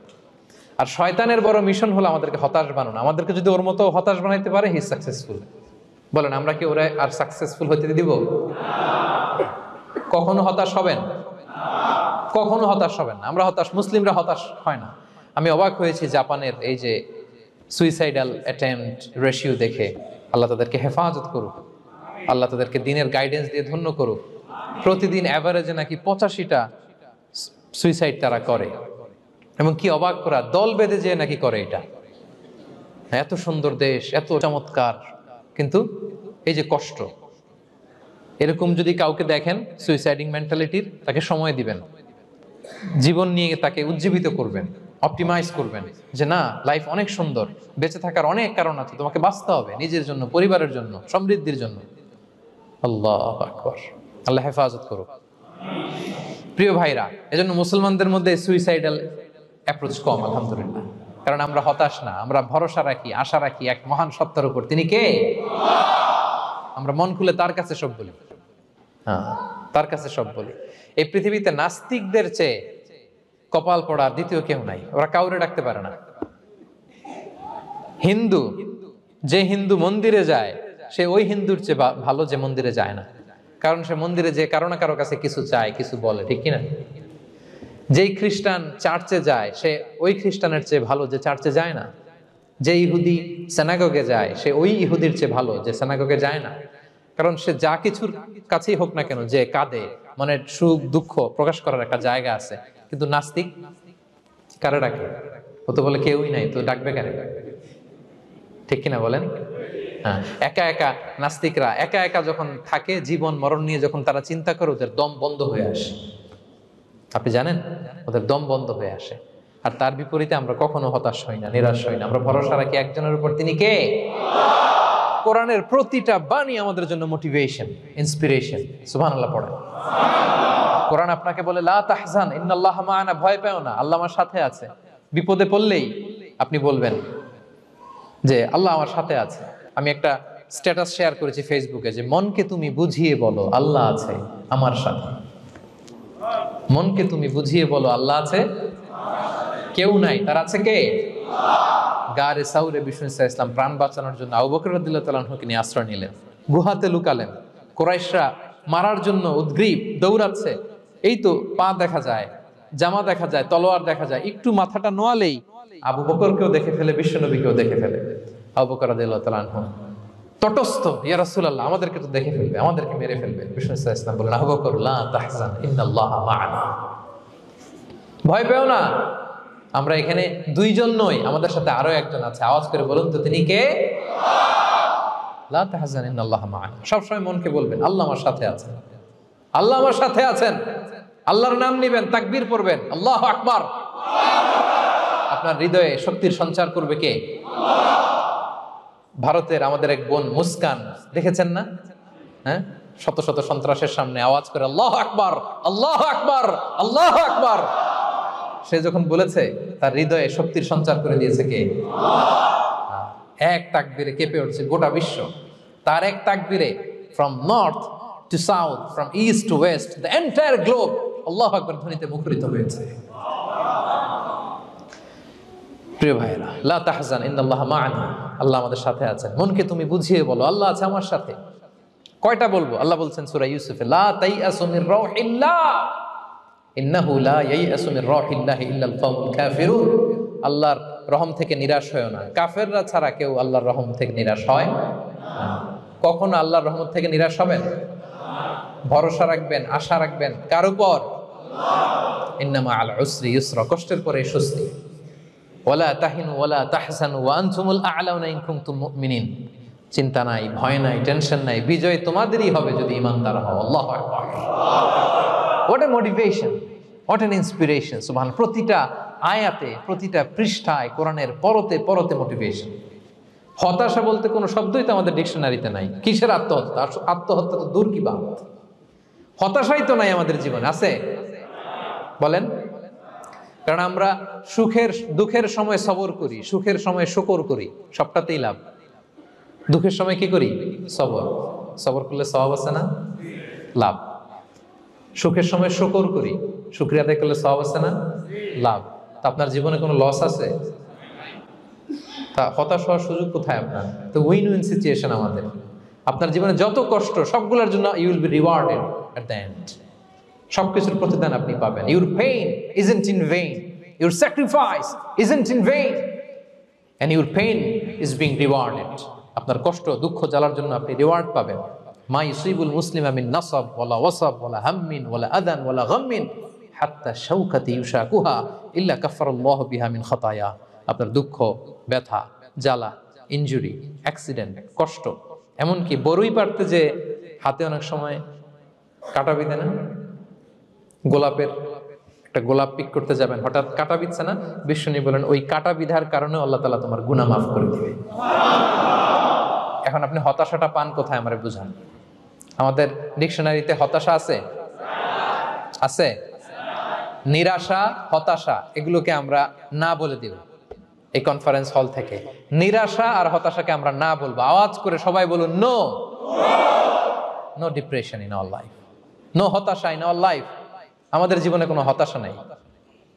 আর শয়তানের বড় মিশন হলো আমাদেরকে হতাশ বানানো। আমাদেরকে যদি ওর মতো হতাশ বানাইতে পারে, হি সাকসেসফুল। বলেন, আমরা কি ওরা আর সাকসেসফুল হতে দিব? কখনো হতাশ হবেন? কখনো হতাশ হবেন না। আমরা হতাশ, মুসলিমরা হতাশ হয় না। আমি অবাক হয়েছি জাপানের এই যে সুইসাইডাল অ্যাটেম্পট রেশিও দেখে। আল্লাহ তাদেরকে হেফাজত করুক, আল্লাহ তাদেরকে দিনের গাইডেন্স দিয়ে ধন্য করুক। প্রতিদিন অ্যাভারেজে নাকি 85টা সুইসাইড তারা করে, এবং কি অবাক করা, দল বেঁধে যেয়ে নাকি করে এটা। এত সুন্দর দেশ, এত চমৎকার, কিন্তু এই যে কষ্ট। এরকম যদি কাউকে দেখেন সুইসাইডিং মেন্টালিটির, তাকে সময় দিবেন, জীবন নিয়ে তাকে উজ্জীবিত করবেন, অপটিমাইজ করবেন যে না, লাইফ অনেক সুন্দর, বেঁচে থাকার অনেক কারণ আছে, তোমাকে বাঁচতে হবে নিজের জন্য, পরিবারের জন্য, সমৃদ্ধির জন্য। আল্লাহু আকবার, আল্লাহ হেফাজত করুক। প্রিয় ভাইরা, এজন্য মুসলমানদের মধ্যে সুইসাইডাল অ্যাপ্রোচ কম, আলহামদুলিল্লাহ। কারণ আমরা হতাশ না, আমরা ভরসা রাখি, আশা রাখি এক মহান সত্তার উপর। তিনি কে? আমরা মন খুলে তার কাছে সব বলি। হ্যাঁ, তার কাছে সব বলি। এই পৃথিবীতে নাস্তিকদের চেয়ে কপাল পড়া দ্বিতীয় কেউ নাই। ওরা কাউরে ডাকতে পারে না। হিন্দু, যে হিন্দু মন্দিরে যায়, সে ওই হিন্দুর চেয়ে ভালো যে মন্দিরে যায় না। কারণ সে মন্দিরে যে কারো না কারো কাছে কিছু চায়, কিছু বলে, ঠিক কিনা? যেই খ্রিস্টান চার্চে যায়, সে ওই খ্রিস্টানের চেয়ে ভালো যে চার্চে যায় না। যে ইহুদি সিনাগগে যায়, সে ওই ইহুদির চেয়ে ভালো যে সিনাগগে যায় না। কারণ সে যা কিছুর কাছেই হোক না কেন, যে কাঁদে, মানে সুখ দুঃখ প্রকাশ করার একটা জায়গা আছে। কিন্তু নাস্তিক কারে ডাকে? ও তো বলে কেউই নাই, তো ডাকবে কারে? ঠিক কিনা বলেন? হ্যাঁ, একা একা নাস্তিকরা একা একা যখন থাকে, জীবন মরণ নিয়ে যখন তারা চিন্তা করে, ওদের দম বন্ধ হয়ে আসে। আপনি জানেন, ওদের দম বন্ধ হয়ে আসে। আর তার বিপরীতে আমরা কখনো হতাশ হই না, নিরাশ হই না। আমরা ভরসা রাখি একজনের উপর, তিনি কে? কোরআনের প্রতিটা বাণী আমাদের জন্য মোটিভেশন, ইন্সপিরেশন। সুবহানাল্লাহ পড়েন। কোরআন আপনাকে বলে লা তাহজান ইন্নাল্লাহা মা'ানা, ভয় পেও না, আল্লাহ আমার সাথে আছে। বিপদে পড়লেই আপনি বলবেন যে আল্লাহ আমার সাথে আছে। আমি একটা স্ট্যাটাস শেয়ার করেছি ফেসবুকে যে মনকে তুমি বুঝিয়ে বলো আল্লাহ আছে আমার সাথে। মনকে তুমি বুঝিয়ে বলো আল্লাহ আছে, কেউ নাই, তার আছে কে? গারে সাউরে বিষ্ণু ইসলাম প্রাণ বাঁচানোর জন্য আবু বকর রাদিয়াল্লাহু তাআলা আনহুকে নিয়ে আশ্রয় নিলেন, গুহাতে লুকালেন। কুরাইশরা মারার জন্য উদ্গ্রীব, দৌড়াচ্ছে। এই তো পা দেখা যায়, জামা দেখা যায়, তলোয়ার দেখা যায়। একটু মাথাটা নোয়ালেই আবু বকরকেও দেখে ফেলে, বিশ্বনবীকেও দেখে ফেলে। আবু বকর রাদিয়াল্লাহু তাআলা আনহু তটস্থ, ইয়া রাসূলুল্লাহ, আমাদেরকে তো দেখে ফেলবে, আমাদেরকে মেরে ফেলবে। বিষ্ণু ইসলাম বললেন, আবু বকর লা তাহজান ইন্নাল্লাহা মা'ানা, ভয় পেও না, আমরা এখানে দুইজন নই, আমাদের সাথে আরো একজন আছে। আওয়াজ করে বলুন তো, তিনি কে? লা তাহজান ইন্নাল্লাহা মা'ানা। সবসময় মনকে বলবেন আল্লাহ আমার সাথে আছেন, আল্লাহ আমার সাথে আছেন। আল্লাহর নাম নিবেন, তাকবীর পড়বেন, আল্লাহু আকবার। আপনার হৃদয়ে শক্তির সঞ্চার করবে কে? ভারতের আমাদের এক বোন মুস্কান, দেখেছেন না? হ্যাঁ, শত শত সন্ত্রাসের সামনে আওয়াজ করে আল্লাহু আকবার, আল্লাহু আকবার, আল্লাহু আকবার। সে যখন বলেছে, তার হৃদয়ে শক্তির সঞ্চার করে দিয়েছে কে? এক তাকবীরে কেঁপে উঠছে গোটা বিশ্ব। তার এক তাকবীরে from north to south, from east to west, the entire globe আল্লাহু আকবার ধ্বনিতে মুখরিত হয়েছে। প্রিয় ভাইরা, লা তাহজান ইন্নাল্লাহা মা'ানা, আল্লাহ আমাদের সাথে আছেন। মনকে তুমি বুঝিয়ে বলো আল্লাহ আছে আমার সাথে। কয়টা বলবো? আল্লাহ বলছেন সূরা ইউসুফে, লা তাইয়াসু মির রাউহিল্লাহ, ইন্নাহু লা ইয়াইয়াসু মির রাহিল্লাহি ইল্লাল কওমুল কাফিরুন, আল্লাহর রহম থেকে নিরাশ হয় না, কাফেররা ছাড়া কেউ আল্লাহর রহম থেকে নিরাশ হয় না। কখনো আল্লাহর রহমত থেকে নিরাশ হবেন? ভরসা রাখবেন, আশা রাখবেন কার উপর? ইন্নামা আল উসরি ইউসরা, কষ্টের পরে স্বস্তি। ওয়ালা তাহিনু ওয়ালা তাহজানু ওয়া আনতুমুল আ'লাউনা ইন কুনতুম মুমিনিন, চিন্তা নাই, ভয় নাই, টেনশন নাই, বিজয় তোমাদেরই হবে যদি ঈমানদার হও। আল্লাহু আকবার। What a motivation, what an inspiration. সুবহান, প্রতিটা আয়াতে, প্রতিটা পৃষ্ঠায় কোরআনের পরতে পরতে মোটিভেশন। হতাশা বলতে কোনো শব্দই তো আমাদের ডিকশনারিতে নাই। কিসের আত্মহত্যা? আত্মহত্যা তো দূর কি বাত, হতাশাই তো নাই আমাদের জীবনে। আছে? বলেন। কারণ আমরা সুখের দুঃখের সময় সবর করি, সুখের সময় শুকর করি, সবটাতেই লাভ। দুঃখের সময় কি করি? সবর। সবর করলে সওয়াব আছে না? লাভ। সুখের সময় শুকর করি, শুকরিয়া আদায় করলে সওয়াব আছে না? লাভ। তা আপনার জীবনে কোনো লস আছে? তা হতাশ হওয়ার সুযোগ কোথায় আপনার? তো উইন উইন সিচুয়েশন আমাদের। আপনার জীবনে যত কষ্ট সবগুলোর জন্য you will be rewarded at the end. সবকিছুর প্রতিদান আপনি পাবেন। Your pain isn't in vain, your sacrifice isn't in vain, and your pain is being rewarded. আপনার কষ্ট, দুঃখ জ্বালার জন্য আপনি রিওয়ার্ড পাবেন। মা ইউসিবুল মুসলিমা মিন নাসাব ওয়ালা ওয়াসাব ওয়ালা হাম্মিন ওয়ালা আদান ওয়ালা গাম্মিন হাত্তা শাওকাতি ইউশাকুহা ইল্লা কাফফারাল্লাহু বিহা মিন খাতায়া। আপনার দুঃখ, ব্যথা, জ্বালা, ইনজুরি, অ্যাক্সিডেন্ট, কষ্ট, এমনকি বড়ই পারতে যে হাতে অনেক সময় কাটা বিঁধে না, গোলাপের একটা গোলাপ পিক করতে যাবেন, হঠাৎ কাটা বিধছে না, বিষ্ণু বলেন ওই কাটা বিধার কারণে আল্লাহ তাআলা তোমার গুনাহ মাফ করে দিবে। এখন আপনি হতাশাটা পান কোথায় আমারে বুঝান। আমাদের ডিকশনারিতে হতাশা আছে? আছে? নিরাশা, হতাশা এগুলোকে আমরা না বলে দিব এই কনফারেন্স হল থেকে। নিরাশা আর হতাশাকে আমরা না বলবো। আওয়াজ করে সবাই বলুন, no. No depression in our life, no হতাশা ইন আওয়ার লাইফ। আমাদের জীবনে কোনো হতাশা নাই,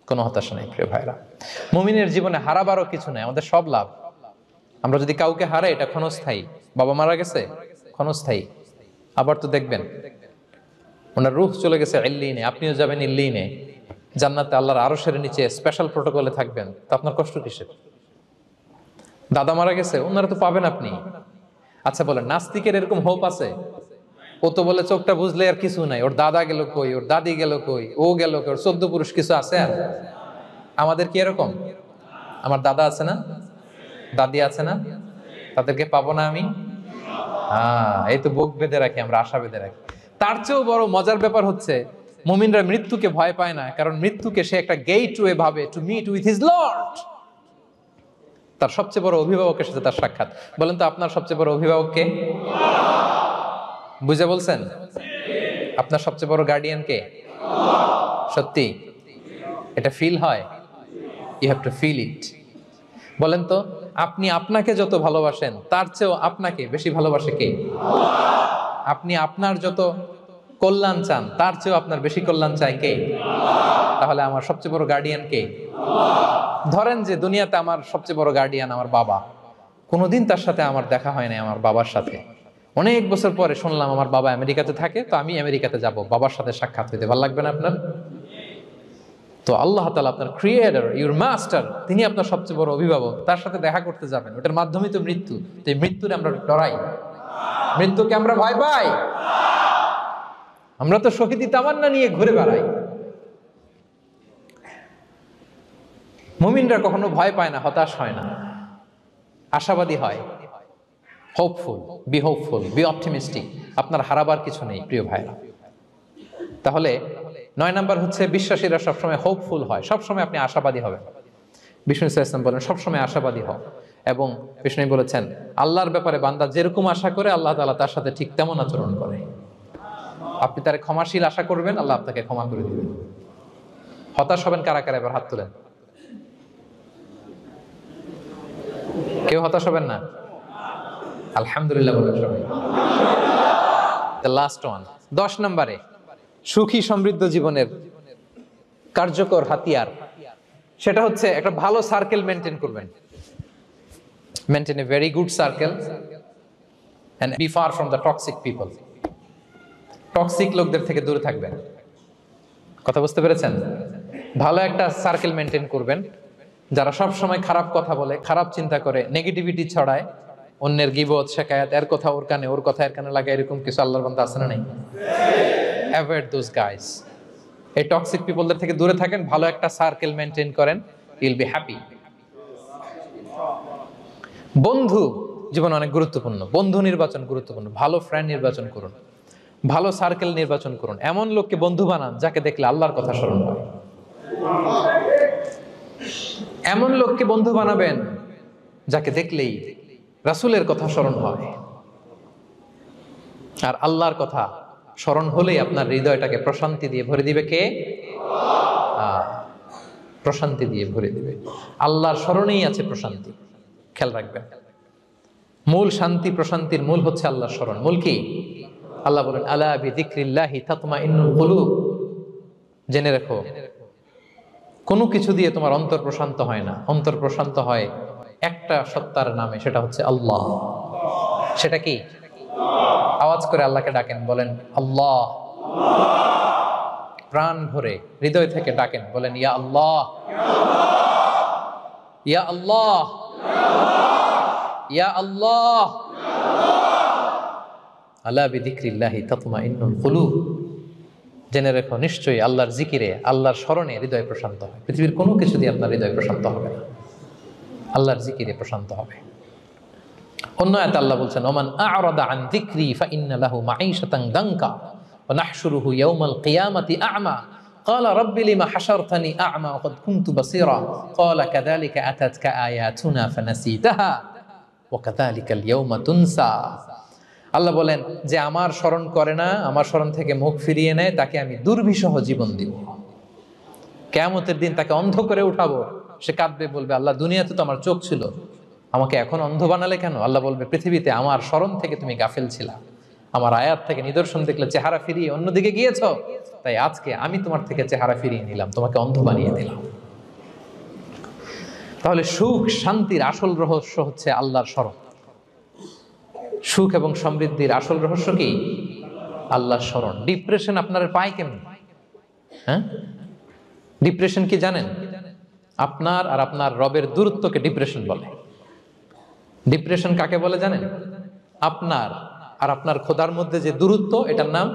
কোনো হতাশা নাই প্রিয় ভাইরা। মুমিনের জীবনে হারাবারও কিছু নাই, আমাদের সব লাভ। আমরা যদি কাউকে হারাই এটা ক্ষণস্থায়ী। বাবা মারা গেছে, ক্ষণস্থায়ী। আবার তো দেখবেন ওনার রূহ চলে গেছে ইল্লিনে, আপনিও যাবেন ইল্লিনে, জান্নাতে আল্লাহর আরশের নিচে স্পেশাল প্রোটোকলে থাকবেন। তো আপনার কষ্ট কিসের? দাদা মারা গেছে, ওনারা তো পাবেন আপনি। আচ্ছা বলেন, নাস্তিকের এরকম হোপ আছে? ও তো বলে চোখটা বুঝলে আর কিছু নাই, ওর দাদা গেল কই, ওর দাদি গেল কই, ও গেল কই, ওর 14 পুরুষ কিছু আছে আর? আমাদের কি এরকম? আমার দাদা আছে না, দাদি আছে না, তাদেরকে পাবো না আমি? এই তো বুক বেঁধে রাখি আমরা, আশা বেঁধে রাখি। তার চেয়েও বড় মজার ব্যাপার হচ্ছে মুমিনরা মৃত্যুকে ভয় পায় না, কারণ মৃত্যুকে সে একটা গেটওয়ে ভাবে to meet with his lord. তার সবচেয়ে বড় অভিভাবকের সাথে তার সাক্ষাৎ। বলেন তো আপনার সবচেয়ে বড় অভিভাবক কে? বুঝে বলছেন? আপনার সবচেয়ে বড় গার্ডিয়ান কে? সত্যি এটা ফিল হয়? You have to feel it. বলেন তো, আপনি আপনাকে যত ভালোবাসেন তার চেয়েও আপনাকে বেশি ভালোবাসে কে? আপনি আপনার যত কল্যাণ চান তার চেয়েও আপনার বেশি কল্যাণ চায় কে? তাহলে আমার সবচেয়ে বড় গার্ডিয়ান কে? ধরেন যে দুনিয়াতে আমার সবচেয়ে বড় গার্ডিয়ান আমার বাবা, কোনোদিন তার সাথে আমার দেখা হয় না। আমার বাবার সাথে অনেক বছর পরে শুনলাম আমার বাবা আমেরিকাতে থাকে, তো আমি আমেরিকাতে যাব বাবার সাথে সাক্ষাৎ হইতে। ভালো লাগবে না আপনার? তো আল্লাহ তাআলা আপনার ক্রিয়েটর, ইউর মাস্টার, তিনি আপনার সবচেয়ে বড় অভিভাবক, তার সাথে দেখা করতে যাবেন। ওটার মাধ্যমেই তো মৃত্যু। তো এই মৃত্যুরে আমরা ডরাই, মৃত্যুকে আমরা ভয় পাই। আমরা তো শহীদি তামান্না নিয়ে ঘুরে বেড়াই। মুমিনরা কখনো ভয় পায় না, হতাশ হয় না, আশাবাদী হয়। Hopeful, B hopeful, B optimistic. আপনার হারাবার কিছু নেই প্রিয় ভাইরা। তাহলে 9 নাম্বার হচ্ছে বিশ্বাসীরা সবসময় হোপফুল হয়, সবসময় আপনি আশাবাদী হবেন। বিষ্ণু ইসলাম বলেন সবসময় আশাবাদী হও। এবং বিষ্ণু বলেছেন আল্লাহর ব্যাপারে বান্দা যেরকম আশা করে আল্লাহ তাআলা তার সাথে ঠিক তেমন আচরণ করে। আপনি তার ক্ষমাশীল আশা করবেন, আল্লাহ আপনাকে ক্ষমা করে দিবেন। হতাশ হবেন কারা কারা? এবার হাত তুলেন। কেউ হতাশ হবেন না? আলহামদুলিল্লাহ বলেন সবাই। দ্য লাস্ট ওয়ান, 10 নম্বরে সুখী সমৃদ্ধ জীবনের কার্যকর হাতিয়ার, সেটা হচ্ছে একটা ভালো সার্কেল মেনটেন করবেন। Maintain a very good circle and be far from the toxic people. Toxic লোকদের থেকে দূরে থাকবেন। কথা বুঝতে পেরেছেন? ভালো একটা সার্কেল মেনটেন করবেন, যারা সব সময় খারাপ কথা বলে, খারাপ চিন্তা করে, নেগেটিভিটি ছড়ায়, অন্যের গীবত শিকায়াত, এর কথা ওর কানে, ওর কথা এর কানে লাগে, এরকম কিছু আল্লাহর বান্দা আছে না নাই? Avoid those guys. এই টক্সিক পিপলদের থেকে দূরে থাকেন, ভালো একটা সার্কেল মেনটেন করেন, ইউল বি হ্যাপি। বন্ধু জীবন অনেক গুরুত্বপূর্ণ, বন্ধু নির্বাচন গুরুত্বপূর্ণ। ভালো ফ্রেন্ড নির্বাচন করুন, ভালো সার্কেল নির্বাচন করুন, এমন লোককে বন্ধু বানান যাকে দেখলে আল্লাহর কথা স্মরণ হয়। এমন লোককে বন্ধু বানাবেন যাকে দেখলেই রাসূলের কথা স্মরণ হয়। আর আল্লাহর কথা স্মরণ হলেই আপনার হৃদয়টাকে প্রশান্তি দিয়ে ভরে দিবে কে? প্রশান্তি দিয়ে ভরে দিবে। আল্লাহর স্মরণেই আছে প্রশান্তি, খেয়াল রাখবেন। মূল শান্তি প্রশান্তির মূল হচ্ছে আল্লাহর স্মরণ। মূল কি? আল্লাহ বলেন আলা বিযিকরিল্লাহি তাতমাইন্নুল কুলুব। জেনে রাখো, কোনো কিছু দিয়ে তোমার অন্তর প্রশান্ত হয় না, অন্তর প্রশান্ত হয় একটা সত্তার নামে, সেটা হচ্ছে আল্লাহ। সেটা কি? আওয়াজ করে আল্লাহকে ডাকেন, বলেন আল্লাহ। প্রাণ ভরে হৃদয় থেকে ডাকেন, বলেন ইয়া আল্লাহ, ইয়া আল্লাহ, ইয়া আল্লাহ। আলা বিযিকরিল্লাহি তাতমাইন্নুল কুলুব। জেনে রেখো, নিশ্চয়ই আল্লাহর জিকিরে, আল্লাহর স্মরণে হৃদয় প্রশান্ত হয়। পৃথিবীর কোনো কিছু দিয়ে আপনার হৃদয় প্রশান্ত হবে না, আল্লাহর জিকিরে প্রশান্ত হবে। অন্য আয়াতে আল্লাহ বলছেন ওমান আ'রাদা আন যিকরি ফাইন্না লাহু মাঈশাতান দানকা ওয়া নাহশুরুহু ইয়াওমাল কিয়ামাতি আ'মা ক্বালা রাব্বি লিমা হাশারতানি আ'মা ওয়া ক্বাদ কুনতু বাসীরা ক্বালা কাযালিকা আতাতকা আয়াতুনা ফানাসিতাহা ওয়া কাযালিকাল ইয়াওমা তুনসা। আল্লাহ বলেন, যে আমার স্মরণ করে না, আমার স্মরণ থেকে মুখ ফিরিয়ে নেয়, তাকে আমি দুর্বিষহ জীবন দিব। কিয়ামতের দিন তাকে অন্ধ করে উঠাবো, সে কাঁদবে, বলবে আল্লাহ দুনিয়াতে তো আমার চোখ ছিল, আমাকে এখন অন্ধ বানালে কেন? আল্লাহ বলবে পৃথিবীতে আমার স্মরণ থেকে তুমি গাফেল ছিলা, আমার আয়াত থেকে নিদর্শন দেখলে চেহারা ফিরিয়ে অন্যদিকে গিয়েছ, তাই আজকে আমি তোমার থেকে চেহারা ফিরিয়ে নিলাম, তোমাকে অন্ধ বানিয়ে দিলাম। তাহলে সুখ শান্তির আসল রহস্য হচ্ছে আল্লাহর স্মরণ। সুখ এবং সমৃদ্ধির আসল রহস্য কি? আল্লাহর স্মরণ। ডিপ্রেশন আপনার পায় কেমন? হ্যাঁ, ডিপ্রেশন কি জানেন? আপনার আর আপনার রবের দূরত্বকে ডিপ্রেশন বলে। ডিপ্রেশন কাকে বলে জানেন? আপনার আর আপনার খোদার মধ্যে যে দূরত্ব, এটার নাম,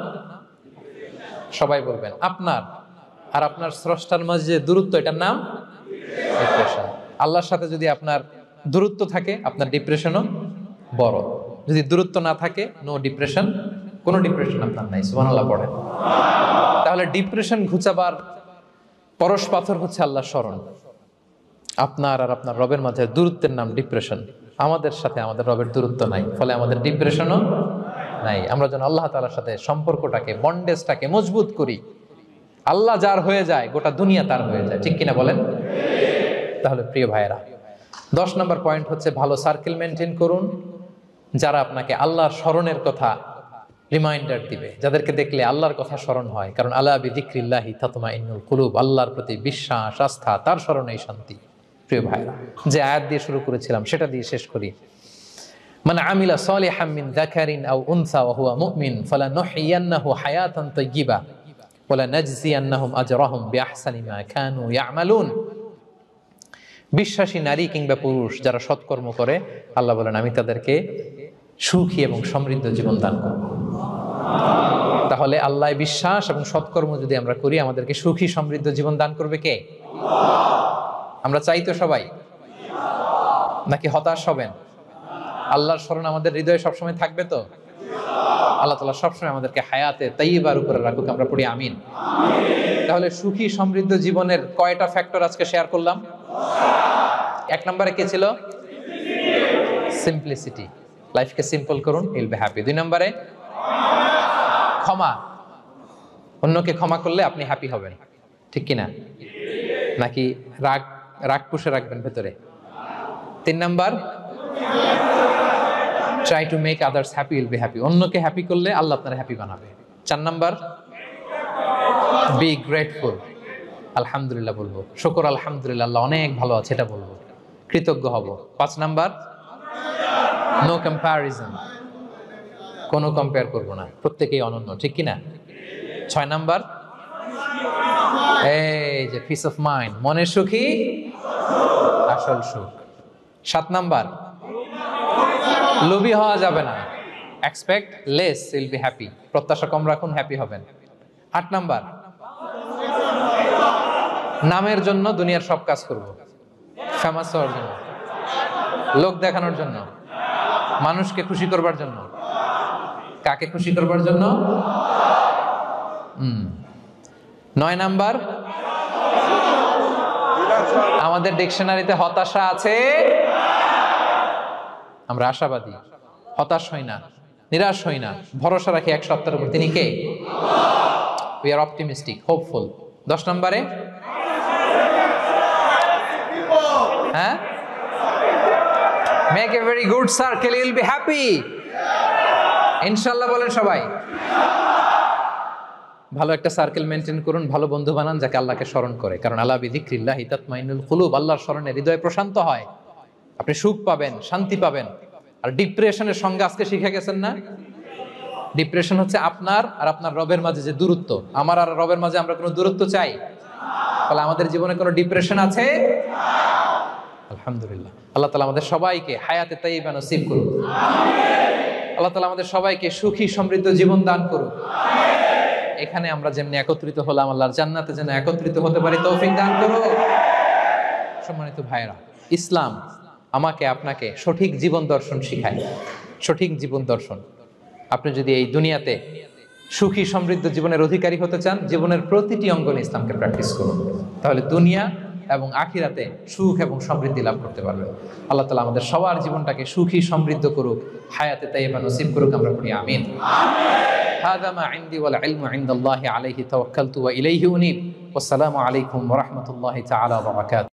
সবাই বলবেন, আপনার আর আপনার স্রষ্টার মাঝে যে দূরত্ব, এটার নাম ডিপ্রেশন। আল্লাহর সাথে যদি আপনার দূরত্ব থাকে, আপনার ডিপ্রেশনও বড়। যদি দূরত্ব না থাকে, নো ডিপ্রেশন, কোনো ডিপ্রেশন আপনার নাই। সুবহানাল্লাহ পড়েন। তাহলে ডিপ্রেশন ঘুচাবার পরশ পাথর হচ্ছে আল্লাহর স্মরণ। আপনার আর আপনার রবের মাঝে দূরত্বের নাম ডিপ্রেশন। আমাদের সাথে আমাদের রবের দূরত্ব নাই, ফলে আমাদের ডিপ্রেশনও নাই। আমরা যেন আল্লাহ তাআলার সাথে সম্পর্কটাকে, বন্ডেজটাকে মজবুত করি। আল্লাহ যার হয়ে যায়, গোটা দুনিয়া তার হয়ে যায়। ঠিক কিনা বলেন? তাহলে প্রিয় ভাইয়েরা, 10 নম্বর পয়েন্ট হচ্ছে ভালো সার্কেল মেনটেন করুন, যারা আপনাকে আল্লাহর স্মরণের কথা রিমাইন্ডার দিবে, যাদেরকে দেখলে আল্লাহর কথা স্মরণ হয়। কারণ আলা বিযিকরিল্লাহি তাতমাইন্নুল কুলুব, আল্লাহর প্রতি বিশ্বাস, আস্থা, তার স্মরণেই শান্তি। প্রিয় ভাইরা, যে আয়াত দিয়ে শুরু করেছিলাম সেটা দিয়ে শেষ করি। মান আমিলা সালিহাম মিন যাকারিন আও উনসা ওয়া হুয়া মুমিন ফালানুহইয়ান্নাহু হায়াতান তাইয়্যিবা ওয়া লানাজজিয়ান্নাহুম আজরাহুম বিআহসানি মা কানু ইয়ামালুন। বিশ্বাসী নারী কিংবা পুরুষ যারা সৎকর্ম করে, আল্লাহ বলেন আমি তাদেরকে সুখী এবং সমৃদ্ধ জীবন দান করব। তাহলে আল্লাহ বিশ্বাস এবং সৎকর্ম যদি আমরা করি, আমাদেরকে সুখী সমৃদ্ধ জীবন দান করবে কে? আমরা চাই তো সবাই, নাকি হতাশ হবেন? আল্লাহর স্মরণ আমাদের হৃদয়ে সবসময় থাকবে তো? আল্লাহ তাআলা সবসময় আমাদেরকে হায়াতে তাইয়্যিবার উপরে রাখুক, আমরা পড়ি আমিন। তাহলে সুখী সমৃদ্ধ জীবনের কয়টা ফ্যাক্টর আজকে শেয়ার করলাম? 1 নম্বরে কে ছিল? সিম্পলিসিটি। লাইফকে সিম্পল করুন, ইউল বি হ্যাপি। 2 নম্বরে ক্ষমা, অন্যকে ক্ষমা করলে আপনি হ্যাপি হবেন। ঠিক কিনা? নাকি রাগ পুষে রাখবেন ভেতরে? 3 number, try to make others happy, will be happy. অন্যকে হ্যাপি করলে আল্লাহ আপনার হ্যাপি বানাবে। 4 নাম্বার, বি গ্রেটফুল, আলহামদুলিল্লাহ বলবো, শুকর আলহামদুলিল্লাহ, আল্লাহ অনেক ভালো আছে এটা বলবো, কৃতজ্ঞ হব। 5 নাম্বার, নো কম্প্যারিজন, কোনো কম্পেয়ার করবো না, প্রত্যেকেই অনন্য। ঠিক কিনা? 6 নাম্বার, এই যে পিস অফ মাইন্ড, মনের সুখী আসল সুখ। 7 নাম্বার, লোভী হওয়া যাবে না। Expect less, will be happy. প্রত্যাশা কম রাখুন, হ্যাপি হবেন। 8 নাম্বার, নামের জন্য দুনিয়ার সব কাজ করব, ফেমাস হওয়ার জন্য, লোক দেখানোর জন্য, মানুষকে খুশি করবার জন্য। কাকে খুশি করবার জন্য? 9 নাম্বার, আমাদের ডিকশনারিতে হতাশা আছে, আমরা আশাবাদী, হতাশ হই না, নিরাশ হই না, ভরসা রাখি এক সত্তার উপর। তিনি কে? We are optimistic, hopeful. 10 নম্বরে, হ্যাঁ, make a very good circle, you will be happy. ইনশাআল্লাহ বলেন সবাই। ভালো একটা সার্কেল মেনটেন করুন, ভালো বন্ধু বানান যাকে আল্লাহকে স্মরণ করে, কারণ আলা বিযিকরিল্লাহি তাতমাইন্নুল কুলুব, আল্লাহর স্মরণে হৃদয় প্রশান্ত হয়, আপনি সুখ পাবেন, শান্তি পাবেন। আর ডিপ্রেশনের সঙ্গে আজকে শিখে গেছেন না, ডিপ্রেশন হচ্ছে আপনার আর আপনার রবের মাঝে যে দূরত্ব। আমার আর রবের মাঝে আমরা কোনো দূরত্ব চাই? তাহলে আমাদের জীবনে কোনো ডিপ্রেশন আছে? আলহামদুলিল্লাহ। আল্লাহ তাআলা আমাদের সবাইকে হায়াতে তাইয়্যিবা নসিব করুন। আল্লাহ তাআলা আমাদের সবাইকে সুখী সমৃদ্ধ জীবন দান করুন। এখানে আমরা যেমনি একত্রিত হলাম, আল্লাহর জান্নাতে যেন একত্রিত হতে পারি তৌফিক দান করুন। সম্মানিত ভাইরা, ইসলাম আমাকে আপনাকে সঠিক জীবন দর্শন শিখায়। সঠিক জীবন দর্শন। আপনি যদি এই দুনিয়াতে সুখী সমৃদ্ধ জীবনের অধিকারী হতে চান, জীবনের প্রতিটি অঙ্গনে ইসলামকে প্র্যাকটিস করুন, তাহলে দুনিয়া এবং আখিরাতে সুখ এবং সমৃদ্ধি লাভ করতে পারবেন। আল্লাহ তাআলা আমাদের সবার জীবনটাকে সুখী সমৃদ্ধ করুক, হায়াতে তাইয়্যিবা নসিব করুক, আমরা পড়ি আমিন। হাযা মা ইনদি ওয়াল ইলমু ইনদাল্লাহি আলাইহি তাওয়াক্কালতু ওয়া ইলাইহি উনীব। ওয়াসসালামু আলাইকুম ওয়া রাহমাতুল্লাহি তাআলা ওয়া বারাকাতুহু।